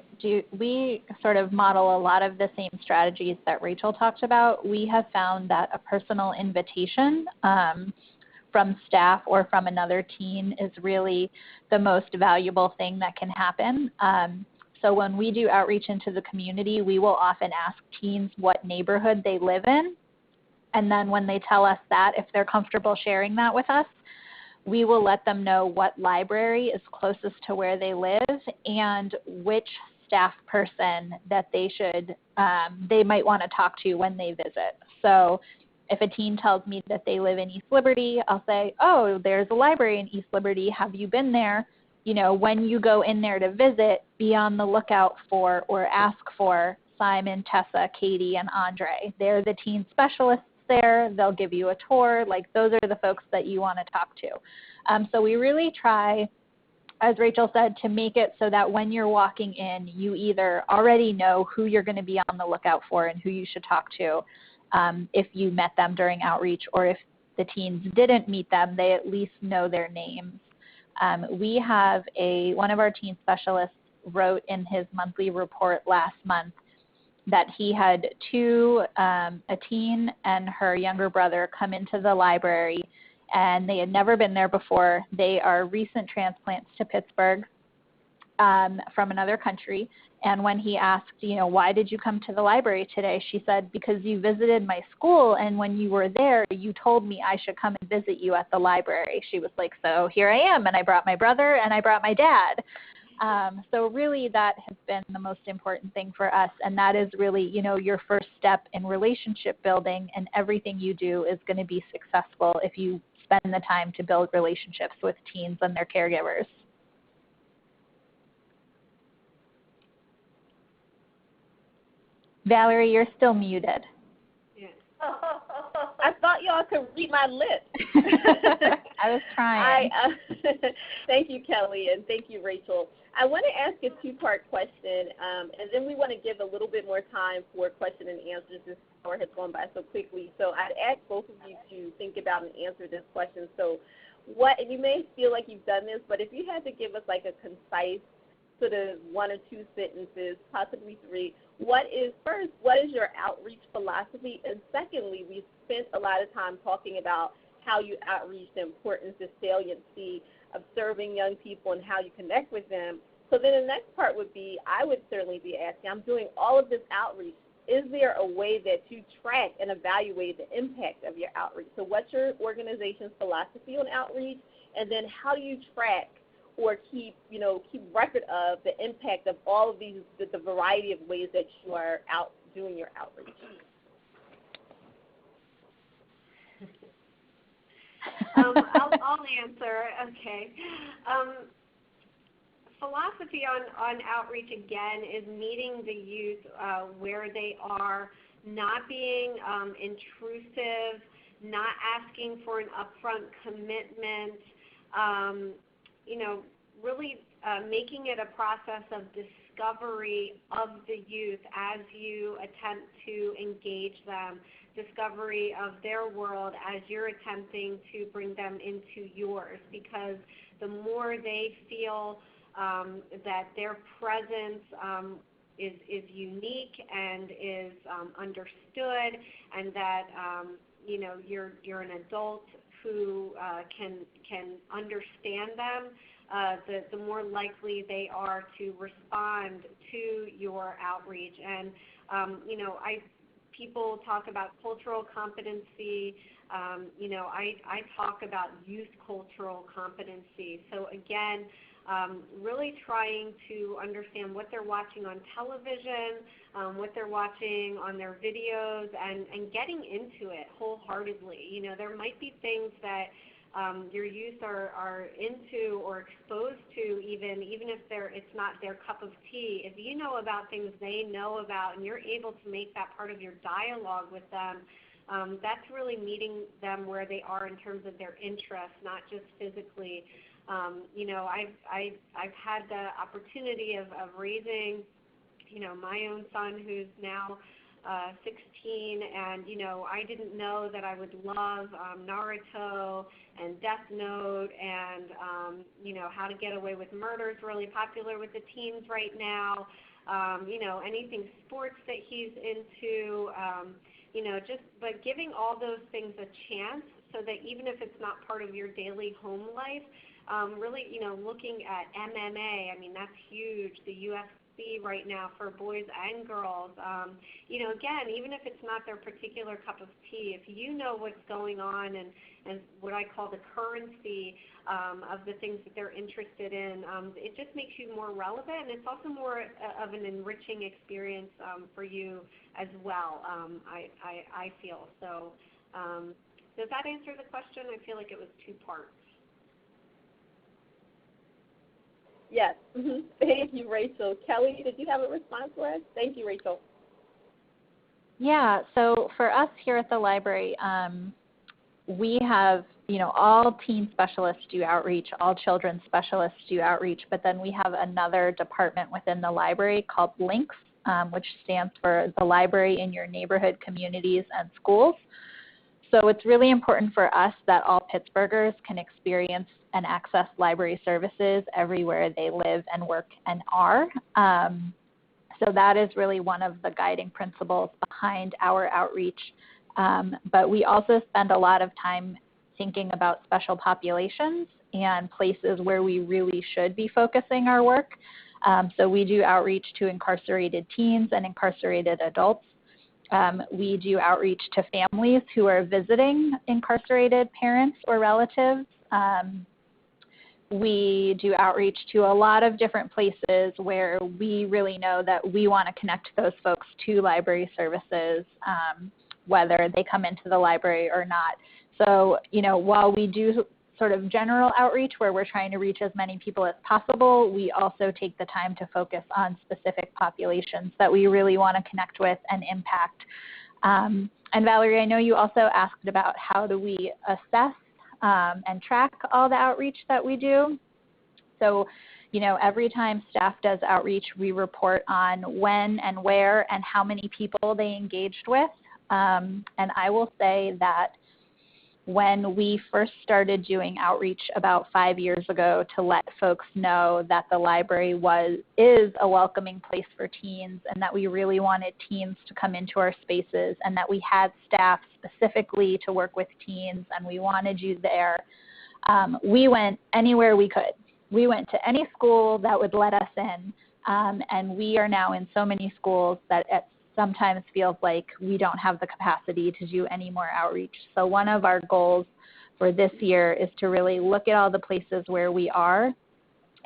sort of model a lot of the same strategies that Rachel talked about. We have found that a personal invitation from staff or from another teen is really the most valuable thing that can happen. So when we do outreach into the community, we will often ask teens what neighborhood they live in. And then when they tell us that, if they're comfortable sharing that with us, we will let them know what library is closest to where they live and which staff person that they might want to talk to when they visit. So if a teen tells me that they live in East Liberty, I'll say, oh, there's a library in East Liberty. Have you been there? When you go in there to visit, be on the lookout for or ask for Simon, Tessa, Katie, and Andre. They're the teen specialists there. They'll give you a tour. Those are the folks that you want to talk to. So we really try, as Rachel said, to make it so that when you're walking in, you either already know who you're going to be on the lookout for and who you should talk to if you met them during outreach, or if the teens didn't meet them, they at least know their names. We have one of our teen specialists wrote in his monthly report last month that he had a teen and her younger brother come into the library, and they had never been there before. They are recent transplants to Pittsburgh from another country. And when he asked, why did you come to the library today? She said, because you visited my school, and when you were there, you told me I should come and visit you at the library. She was like, so here I am, and I brought my brother, and I brought my dad. So really that has been the most important thing for us, and that is really, your first step in relationship building, and everything you do is going to be successful if you spend the time to build relationships with teens and their caregivers. Valerie, you're still muted. Yeah. I thought y'all could read my lips. I was trying. Thank you, Kelly, and thank you, Rachel. I want to ask a two-part question, and then we want to give a little bit more time for question and answers. This hour has gone by so quickly. So I'd ask both of you to think about and answer this question. So and you may feel like you've done this, but if you had to give us like a concise sort of one or two sentences, possibly three, what is your outreach philosophy? And secondly, we spent a lot of time talking about how you outreach, the importance, the saliency of serving young people and how you connect with them. So then the next part would be, I would certainly be asking, I'm doing all of this outreach. is there a way that you track and evaluate the impact of your outreach? So what's your organization's philosophy on outreach, and then how do you track or keep record of the impact of all of these, the variety of ways that you are out doing your outreach? I'll answer. Okay. Philosophy on outreach, again, is meeting the youth where they are, not being intrusive, not asking for an upfront commitment, really making it a process of discovery of the youth as you attempt to engage them, discovery of their world as you're attempting to bring them into yours, because the more they feel that their presence is unique and is understood, and that you're an adult who can understand them, the more likely they are to respond to your outreach. And people talk about cultural competency. I talk about youth cultural competency. So again, really trying to understand what they're watching on television, what they're watching on their videos, and getting into it wholeheartedly. There might be things that your youth are into or exposed to, even if it's not their cup of tea. If you know about things they know about and you're able to make that part of your dialogue with them, that's really meeting them where they are in terms of their interests, not just physically. I've had the opportunity of raising, my own son, who's now 16, and I didn't know that I would love Naruto and Death Note and How to Get Away with Murder is really popular with the teens right now. Anything sports that he's into, but giving all those things a chance, so that even if it's not part of your daily home life, really, looking at MMA, that's huge, the UFC right now for boys and girls. Again, even if it's not their particular cup of tea, if you know what's going on and what I call the currency of the things that they're interested in, it just makes you more relevant, and it's also more of an enriching experience for you as well, I feel. So does that answer the question? I feel like it was two parts. Yes. Mm-hmm. Thank you, Rachel. Kelly, did you have a response for us? Thank you, Rachel. Yeah, so for us here at the library, we have, all teen specialists do outreach, all children's specialists do outreach, but then we have another department within the library called LINKS, which stands for the Library in Your Neighborhood, Communities, and Schools. So it's really important for us that all Pittsburghers can experience and access library services everywhere they live and work and are. So that is really one of the guiding principles behind our outreach. But we also spend a lot of time thinking about special populations and places where we really should be focusing our work. So we do outreach to incarcerated teens and incarcerated adults. We do outreach to families who are visiting incarcerated parents or relatives. We do outreach to a lot of different places where we really know that we want to connect those folks to library services, whether they come into the library or not. So, while we do sort of general outreach where we're trying to reach as many people as possible, we also take the time to focus on specific populations that we really want to connect with and impact. And Valerie, I know you also asked about how do we assess and track all the outreach that we do. So, every time staff does outreach, we report on when and where and how many people they engaged with. And I will say that when we first started doing outreach about 5 years ago to let folks know that the library is a welcoming place for teens, and that we really wanted teens to come into our spaces, and that we had staff specifically to work with teens, and we wanted you there, we went anywhere we could. We went to any school that would let us in, and we are now in so many schools that at sometimes feels like we don't have the capacity to do any more outreach. So one of our goals for this year is to really look at all the places where we are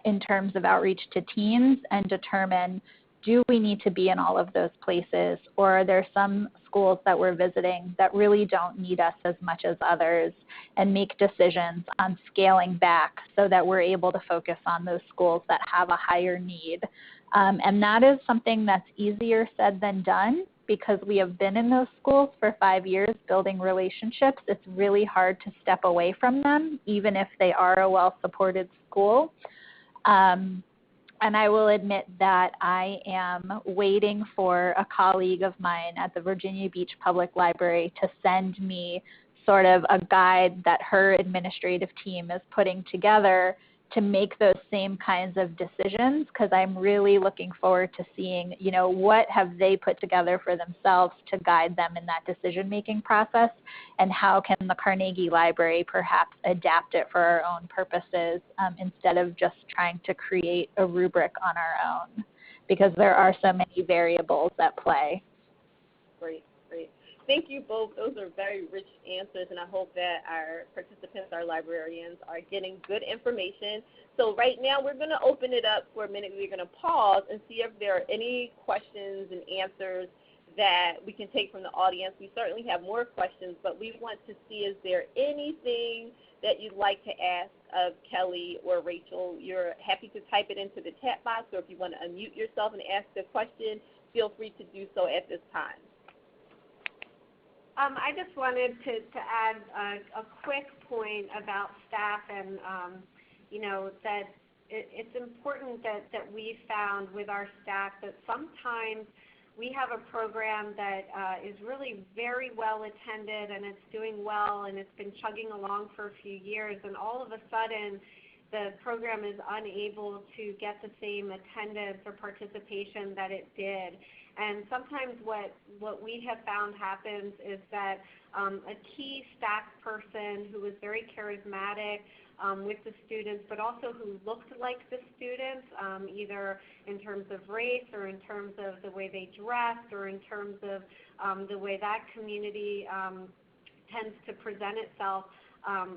in terms of outreach to teens and determine, do we need to be in all of those places, or are there some schools that we're visiting that really don't need us as much as others, and make decisions on scaling back so that we're able to focus on those schools that have a higher need. And that is something that's easier said than done, because we have been in those schools for 5 years building relationships. It's really hard to step away from them, even if they are a well-supported school. And I will admit that I am waiting for a colleague of mine at the Virginia Beach Public Library to send me sort of a guide that her administrative team is putting together to make those same kinds of decisions, because I'm really looking forward to seeing, you know, what have they put together for themselves to guide them in that decision-making process, and how can the Carnegie Library perhaps adapt it for our own purposes instead of just trying to create a rubric on our own, because there are so many variables at play. Great, great. Thank you both. Those are very rich answers, and I hope that our participants, our librarians, are getting good information. So right now we're going to open it up for a minute. We're going to pause and see if there are any questions and answers that we can take from the audience. We certainly have more questions, but we want to see, is there anything that you'd like to ask of Kelly or Rachel? You're happy to type it into the chat box, or if you want to unmute yourself and ask the question, feel free to do so at this time. I just wanted to add a quick point about staff, and you know, that it's important that we found with our staff that sometimes we have a program that is really very well attended, and it's doing well, and it's been chugging along for a few years, and all of a sudden the program is unable to get the same attendance or participation that it did. And sometimes what we have found happens is that a key staff person who was very charismatic with the students, but also who looked like the students, either in terms of race or in terms of the way they dressed or in terms of the way that community tends to present itself.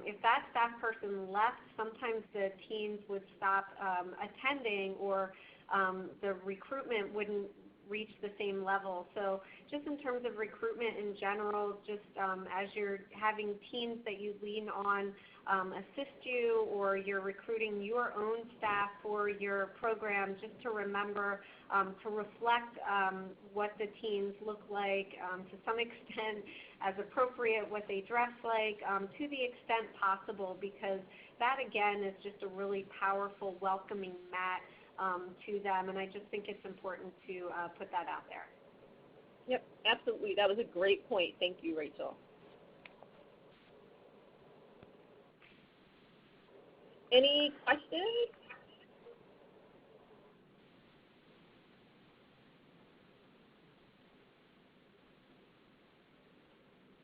If that staff person left, sometimes the teens would stop attending, or the recruitment wouldn't reach the same level. So just in terms of recruitment in general, just as you're having teams that you lean on assist you, or you're recruiting your own staff for your program, just to remember to reflect what the teens look like, to some extent as appropriate what they dress like, to the extent possible, because that again is just a really powerful welcoming mat to them, and I just think it's important to put that out there. Yep, absolutely. That was a great point. Thank you, Rachel. Any questions?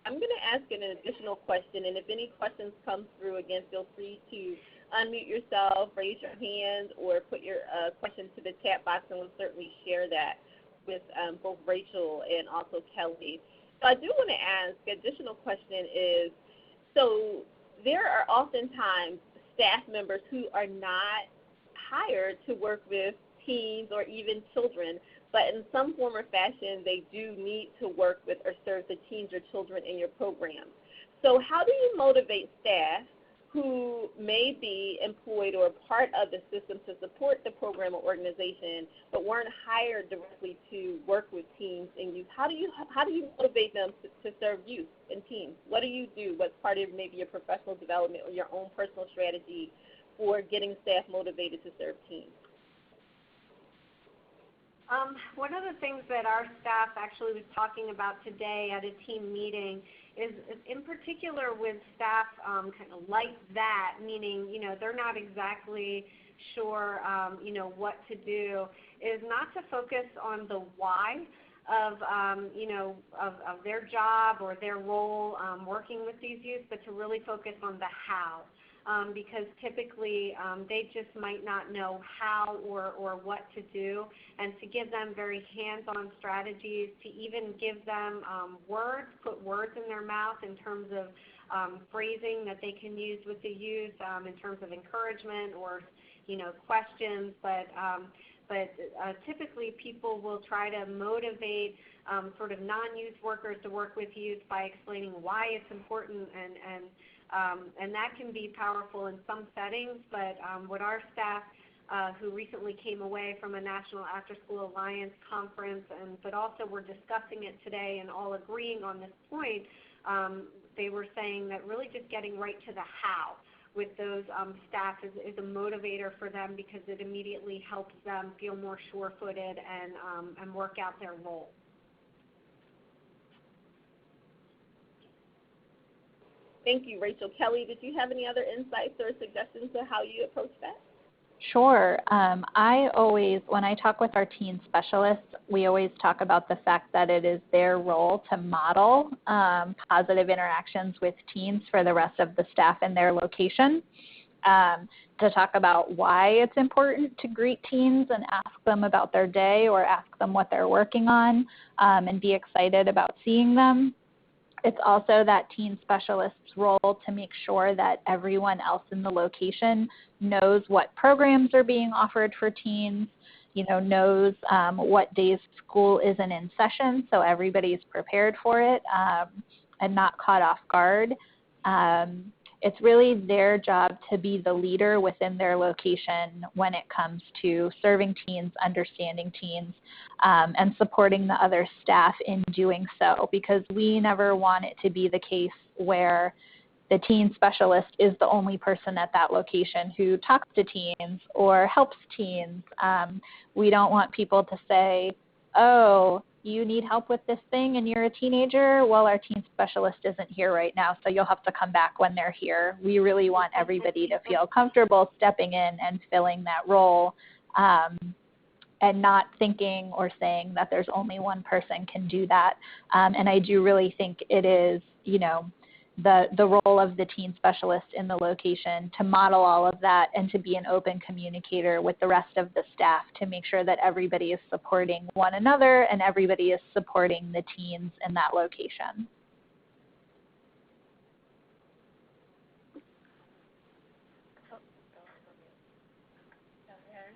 I'm going to ask an additional question, and if any questions come through, again, feel free to unmute yourself, raise your hand, or put your question to the chat box, and we'll certainly share that with both Rachel and also Kelly. So I do want to ask, additional question is, so there are oftentimes staff members who are not hired to work with teens or even children, but in some form or fashion they do need to work with or serve the teens or children in your program. So how do you motivate staff who may be employed or part of the system to support the program or organization, but weren't hired directly to work with teens and youth? How do you motivate them to serve youth and teens? What do you do? What's part of maybe your professional development or your own personal strategy for getting staff motivated to serve teens? One of the things that our staff actually was talking about today at a team meeting is in particular with staff kind of like that, meaning, you know, they're not exactly sure, you know, what to do, is not to focus on the why of, you know, of their job or their role working with these youth, but to really focus on the how. because typically they just might not know how or what to do, and to give them very hands-on strategies, to even give them words, put words in their mouth in terms of phrasing that they can use with the youth in terms of encouragement or questions, but typically people will try to motivate sort of non-youth workers to work with youth by explaining why it's important, and that can be powerful in some settings, but what our staff who recently came away from a National After School Alliance conference, but also we're discussing it today and all agreeing on this point, they were saying that really just getting right to the how with those staff is a motivator for them, because it immediately helps them feel more sure-footed and work out their role. Thank you, Rachel. Kelly, did you have any other insights or suggestions to how you approach that? Sure. I always, when I talk with our teen specialists, we always talk about the fact that it is their role to model positive interactions with teens for the rest of the staff in their location, to talk about why it's important to greet teens and ask them about their day or ask them what they're working on, and be excited about seeing them. It's also that teen specialist's role to make sure that everyone else in the location knows what programs are being offered for teens, knows what days school isn't in session, so everybody's prepared for it and not caught off guard. It's really their job to be the leader within their location when it comes to serving teens, understanding teens, and supporting the other staff in doing so, because we never want it to be the case where the teen specialist is the only person at that location who talks to teens or helps teens. We don't want people to say, oh, you need help with this thing and you're a teenager? Well, our teen specialist isn't here right now, so you'll have to come back when they're here. We really want everybody to feel comfortable stepping in and filling that role, and not thinking or saying that there's only one person can do that. And I do really think it is, the role of the teen specialist in the location to model all of that and to be an open communicator with the rest of the staff to make sure that everybody is supporting one another and everybody is supporting the teens in that location.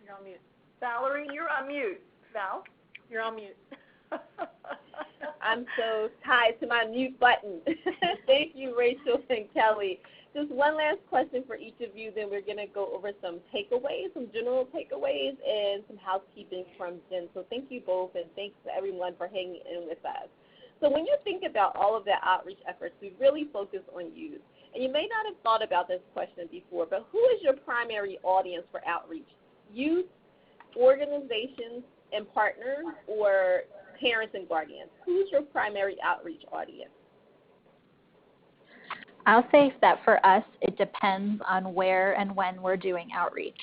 You're on mute. Valerie, you're on mute. Val, you're on mute. I'm so tied to my mute button. Thank you, Rachel and Kelly. Just one last question for each of you, then we're going to go over some takeaways, some general takeaways, and some housekeeping from Jen. So thank you both, and thanks to everyone for hanging in with us. So when you think about all of the outreach efforts, we really focus on youth. And you may not have thought about this question before, but who is your primary audience for outreach? Youth, organizations, and partners, or parents and guardians? Who's your primary outreach audience? I'll say that for us, it depends on where and when we're doing outreach.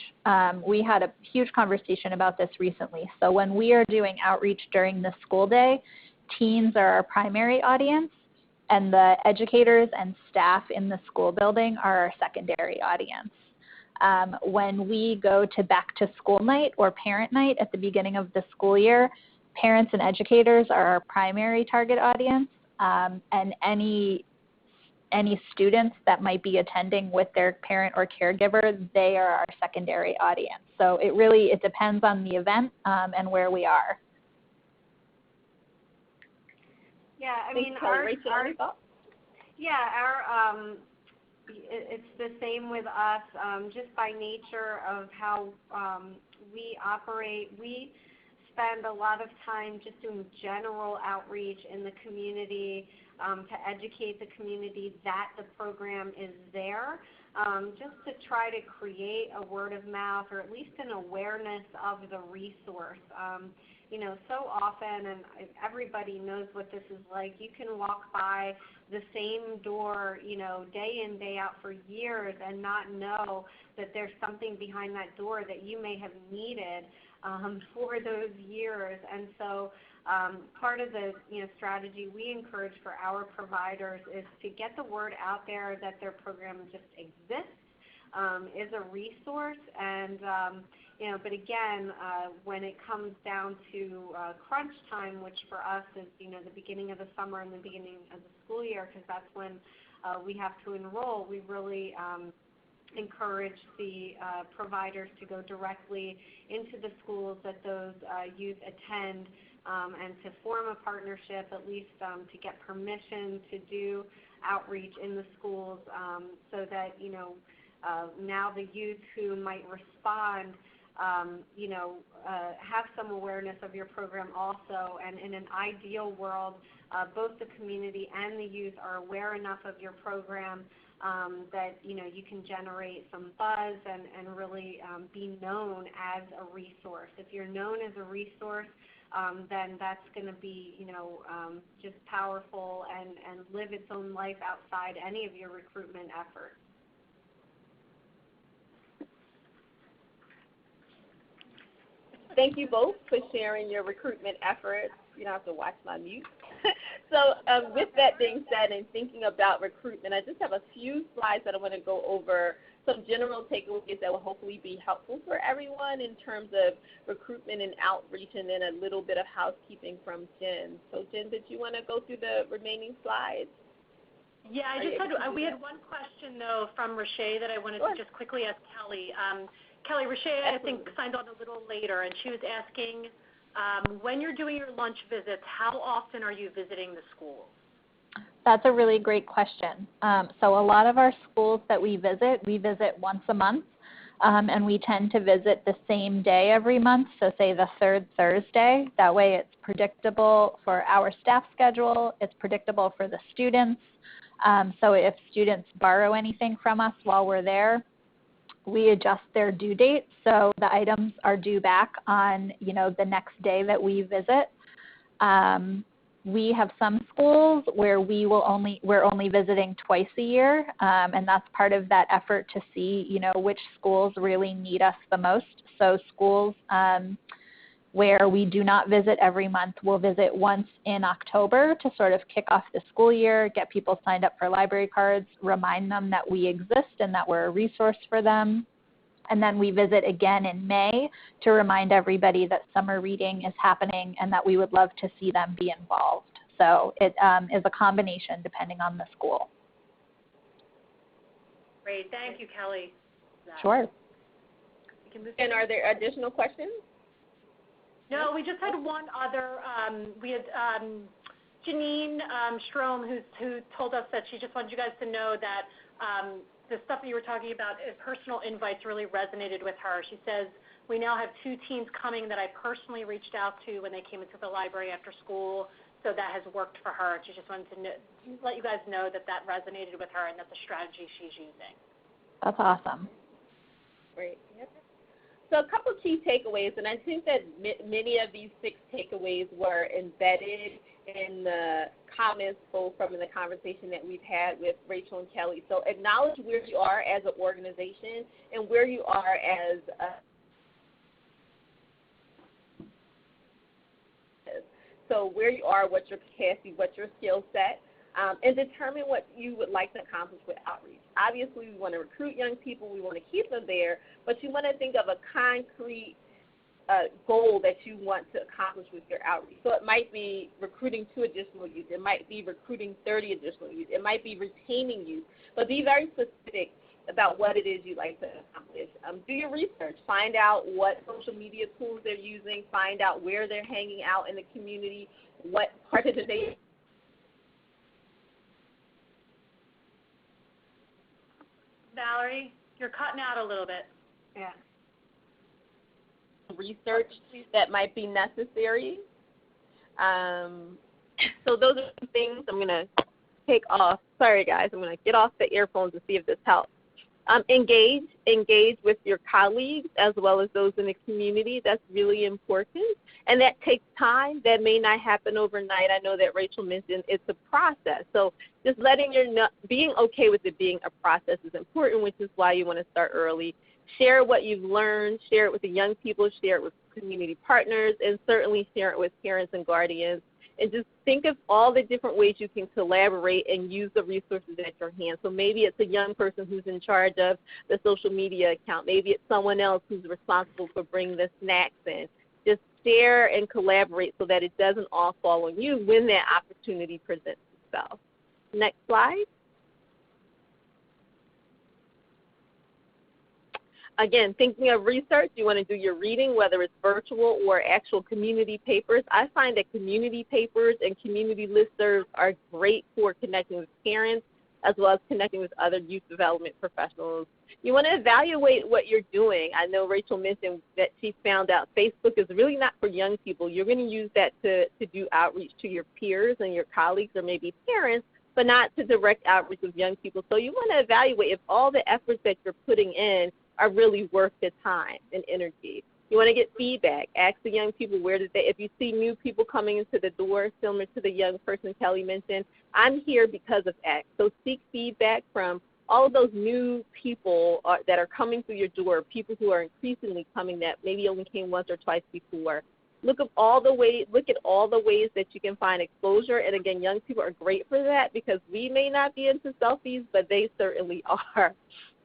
We had a huge conversation about this recently. So when we are doing outreach during the school day, teens are our primary audience, and the educators and staff in the school building are our secondary audience. When we go to back to school night or parent night at the beginning of the school year, parents and educators are our primary target audience, and any students that might be attending with their parent or caregiver, they are our secondary audience. So it depends on the event and where we are. Yeah, I mean, it's the same with us. Just by nature of how we operate, we spend a lot of time just doing general outreach in the community to educate the community that the program is there, just to try to create a word of mouth or at least an awareness of the resource. So often, and everybody knows what this is like, you can walk by the same door, day in, day out for years and not know that there's something behind that door that you may have needed for those years. And so part of the strategy we encourage for our providers is to get the word out there that their program just exists, is a resource. And but again, when it comes down to crunch time, which for us is the beginning of the summer and the beginning of the school year, because that's when we have to enroll, we really encourage the providers to go directly into the schools that those youth attend, and to form a partnership, at least to get permission to do outreach in the schools, so that now the youth who might respond have some awareness of your program also. And in an ideal world, both the community and the youth are aware enough of your program that you can generate some buzz and really be known as a resource. If you're known as a resource, then that's going to be just powerful and live its own life outside any of your recruitment efforts. Thank you both for sharing your recruitment efforts. You don't have to watch my mute. So with that being said, and thinking about recruitment, I just have a few slides that I want to go over, some general takeaways that will hopefully be helpful for everyone in terms of recruitment and outreach, and then a little bit of housekeeping from Jen. So Jen, did you want to go through the remaining slides? Yeah, we had one question, though, from Rashay that I wanted to just quickly ask Kelly. Kelly, Rashay, I think, signed on a little later, and she was asking, when you're doing your lunch visits, how often are you visiting the schools? That's a really great question. So a lot of our schools that we visit once a month, and we tend to visit the same day every month, so say the third Thursday. That way it's predictable for our staff schedule, it's predictable for the students. So if students borrow anything from us while we're there, we adjust their due date, so the items are due back on, the next day that we visit. We have some schools where we're only visiting twice a year, and that's part of that effort to see, which schools really need us the most. So schools where we do not visit every month, we'll visit once in October to sort of kick off the school year, get people signed up for library cards, remind them that we exist and that we're a resource for them. And then we visit again in May to remind everybody that summer reading is happening and that we would love to see them be involved. So it is a combination depending on the school. Great. Thank you, Kelly. Sure. And are there additional questions? No, we just had one other. We had Janine Strom who told us that she just wanted you guys to know that the stuff that you were talking about, personal invites, really resonated with her. She says, we now have 2 teens coming that I personally reached out to when they came into the library after school, so that has worked for her. She just wanted to let you guys know that resonated with her and that's a strategy she's using. That's awesome. Great. Yep. So a couple of key takeaways, and I think that many of these 6 takeaways were embedded in the comments both from the conversation that we've had with Rachel and Kelly. So acknowledge where you are as an organization and where you are as so where you are, what's your capacity, what's your skill set, and determine what you would like to accomplish with outreach. Obviously, we want to recruit young people. We want to keep them there, but you want to think of a concrete goal that you want to accomplish with your outreach. So it might be recruiting 2 additional youth. It might be recruiting 30 additional youth. It might be retaining youth. But be very specific about what it is you'd like to accomplish. Do your research. Find out what social media tools they're using. Find out where they're hanging out in the community, what part of the day. Valerie, you're cutting out a little bit. Yeah. Research that might be necessary. So those are some things I'm going to take off. Sorry, guys. I'm going to get off the earphones and see if this helps. Engage with your colleagues as well as those in the community. That's really important. And that takes time. That may not happen overnight. I know that Rachel mentioned it's a process. So just being okay with it being a process is important, which is why you want to start early. Share what you've learned. Share it with the young people. Share it with community partners. And certainly share it with parents and guardians. and just think of all the different ways you can collaborate and use the resources at your hand. So maybe it's a young person who's in charge of the social media account. Maybe it's someone else who's responsible for bringing the snacks in. Just share and collaborate so that it doesn't all fall on you when that opportunity presents itself. Next slide. Again, thinking of research, you want to do your reading, whether it's virtual or actual community papers. I find that community papers and community listservs are great for connecting with parents as well as connecting with other youth development professionals. You want to evaluate what you're doing. I know Rachel mentioned that she found out Facebook is really not for young people. You're going to use that to do outreach to your peers and your colleagues or maybe parents, but not to direct outreach with young people. So you want to evaluate if all the efforts that you're putting in are really worth the time and energy. You want to get feedback. Ask the young people if you see new people coming into the door, similar to the young person Kelly mentioned, I'm here because of X. So seek feedback from all of those new people that are coming through your door, people who are increasingly coming that maybe only came once or twice before. Look at all the ways that you can find exposure. And again, young people are great for that because we may not be into selfies, but they certainly are.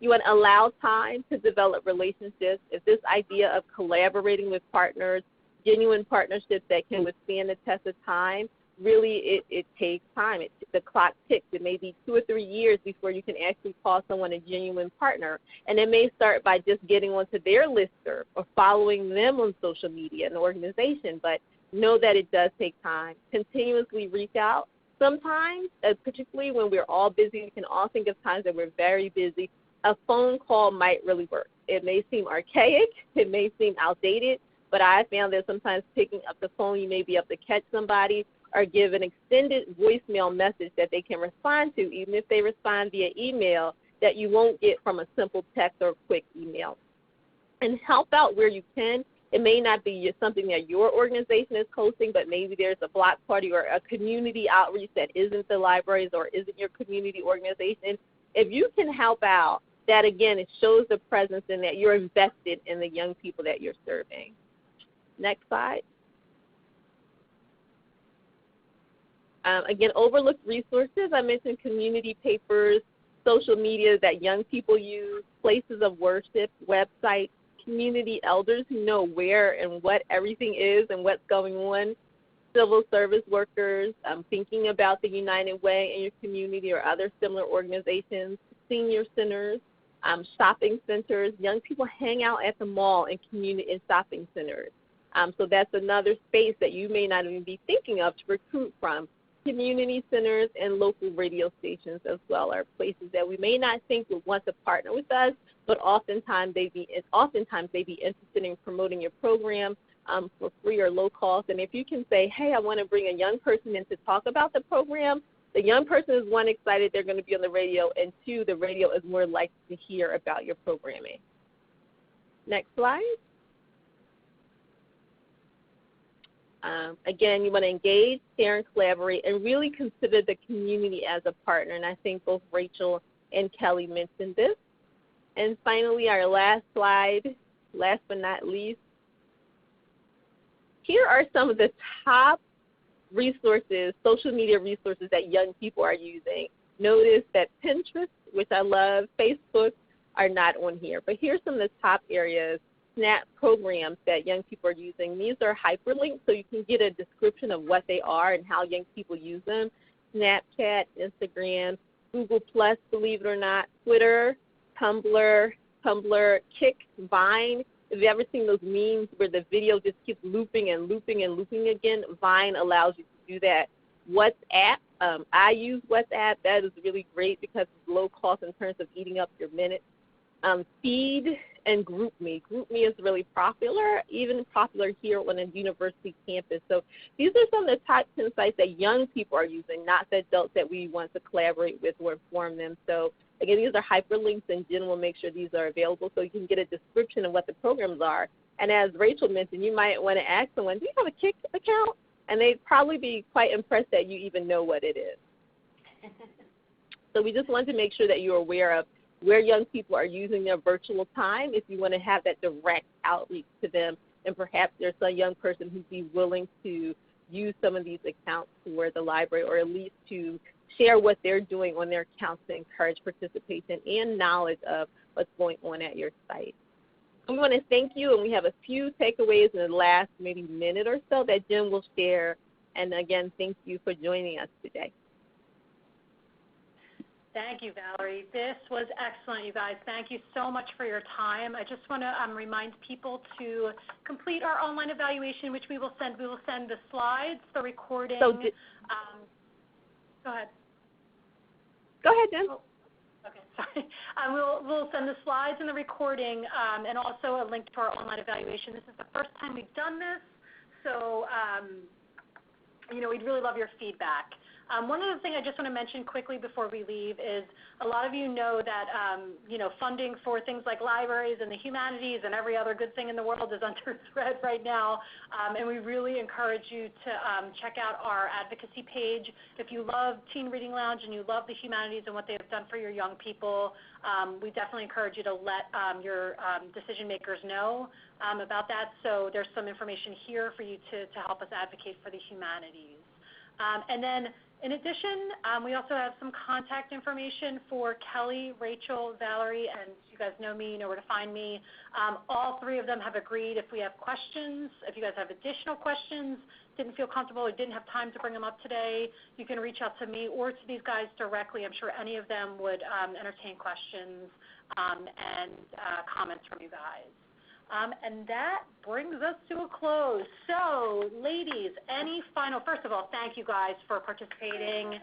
You want to allow time to develop relationships. If this idea of collaborating with partners, genuine partnerships that can withstand the test of time, really it takes time. The clock ticks. It may be 2 or 3 years before you can actually call someone a genuine partner. And it may start by just getting onto their listserv or following them on social media, an organization. But know that it does take time. Continuously reach out. Sometimes, particularly when we're all busy, we can all think of times that we're very busy. A phone call might really work. It may seem archaic, it may seem outdated, but I found that sometimes picking up the phone, you may be able to catch somebody or give an extended voicemail message that they can respond to, even if they respond via email, that you won't get from a simple text or quick email. And help out where you can. It may not be something that your organization is hosting, but maybe there's a block party or a community outreach that isn't the libraries or isn't your community organization. If you can help out, that again, it shows the presence and that you're invested in the young people that you're serving. Next slide. Again, overlooked resources. I mentioned community papers, social media that young people use, places of worship, websites, community elders who know where and what everything is and what's going on, civil service workers, thinking about the United Way in your community or other similar organizations, senior centers, shopping centers. Young people hang out at the mall and community and shopping centers. So that's another space that you may not even be thinking of to recruit from. Community centers and local radio stations as well are places that we may not think would want to partner with us, but oftentimes they'd be interested in promoting your program for free or low cost. And if you can say, hey, I want to bring a young person in to talk about the program, the young person is, one, excited they're going to be on the radio, and two, the radio is more likely to hear about your programming. Next slide. Again, you want to engage, share, and collaborate, and really consider the community as a partner. And I think both Rachel and Kelly mentioned this. And finally, our last slide, last but not least, here are some of the top resources, social media resources that young people are using. Notice that Pinterest, which I love, Facebook are not on here. But here's some of the top areas. Snap programs that young people are using. These are hyperlinks, so you can get a description of what they are and how young people use them. Snapchat, Instagram, Google+, believe it or not, Twitter, Tumblr, Kick, Vine. If you've ever seen those memes where the video just keeps looping and looping and looping again, Vine allows you to do that. WhatsApp, I use WhatsApp. That is really great because it's low cost in terms of eating up your minutes. Feed and GroupMe. GroupMe is really popular, even popular here on a university campus. So these are some of the top 10 sites that young people are using, not the adults that we want to collaborate with or inform them. So again, these are hyperlinks, and Jen will make sure these are available so you can get a description of what the programs are. And as Rachel mentioned, you might want to ask someone, do you have a Kick account? And they'd probably be quite impressed that you even know what it is. So we just want to make sure that you're aware of where young people are using their virtual time if you want to have that direct outreach to them. And perhaps there's a young person who'd be willing to use some of these accounts for the library, or at least to share what they're doing on their accounts to encourage participation and knowledge of what's going on at your site. We want to thank you, and we have a few takeaways in the last maybe minute or so that Jen will share. And again, thank you for joining us today. Thank you, Valerie. This was excellent, you guys. Thank you so much for your time. I just want to remind people to complete our online evaluation, which we will send. We will send the slides, the recording. So go ahead. Go ahead, Jen. Oh, okay, sorry. We'll send the slides and the recording, and also a link to our online evaluation. This is the first time we've done this, so we'd really love your feedback. One other thing I just want to mention quickly before we leave is a lot of you know that funding for things like libraries and the humanities and every other good thing in the world is under threat right now, and we really encourage you to check out our advocacy page. If you love Teen Reading Lounge and you love the humanities and what they have done for your young people, we definitely encourage you to let your decision makers know about that. So there's some information here for you to help us advocate for the humanities. And then in addition, we also have some contact information for Kelly, Rachel, Valerie, and you guys know me, you know where to find me. All three of them have agreed if we have questions, if you guys have additional questions, didn't feel comfortable or didn't have time to bring them up today, you can reach out to me or to these guys directly. I'm sure any of them would entertain questions and comments from you guys. And that brings us to a close. So, ladies, first of all, thank you guys for participating.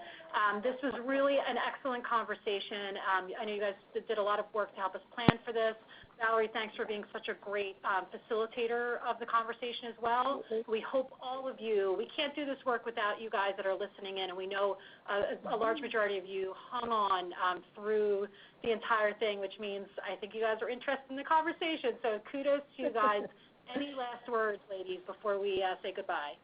This was really an excellent conversation. I know you guys did a lot of work to help us plan for this. Valerie, thanks for being such a great facilitator of the conversation as well. We hope all of you, we can't do this work without you guys that are listening in, and we know a large majority of you hung on through the entire thing, which means I think you guys are interested in the conversation. So kudos to you guys. Any last words, ladies, before we say goodbye?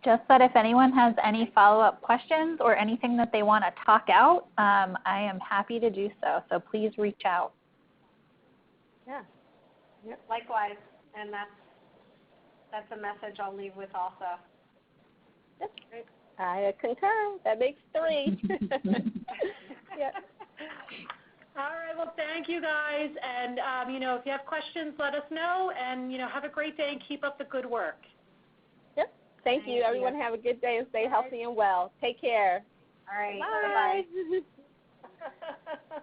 Just that if anyone has any follow-up questions or anything that they want to talk out, I am happy to do so. So please reach out. Yeah. Yep. Likewise, and that's a message I'll leave with also. Yep. I concur. That makes 3. Yep. All right. Well, thank you guys, and if you have questions, let us know, and have a great day and keep up the good work. Yep. Thank you. Everyone have a good day and stay healthy and well. Take care. All right. Bye. Bye-bye.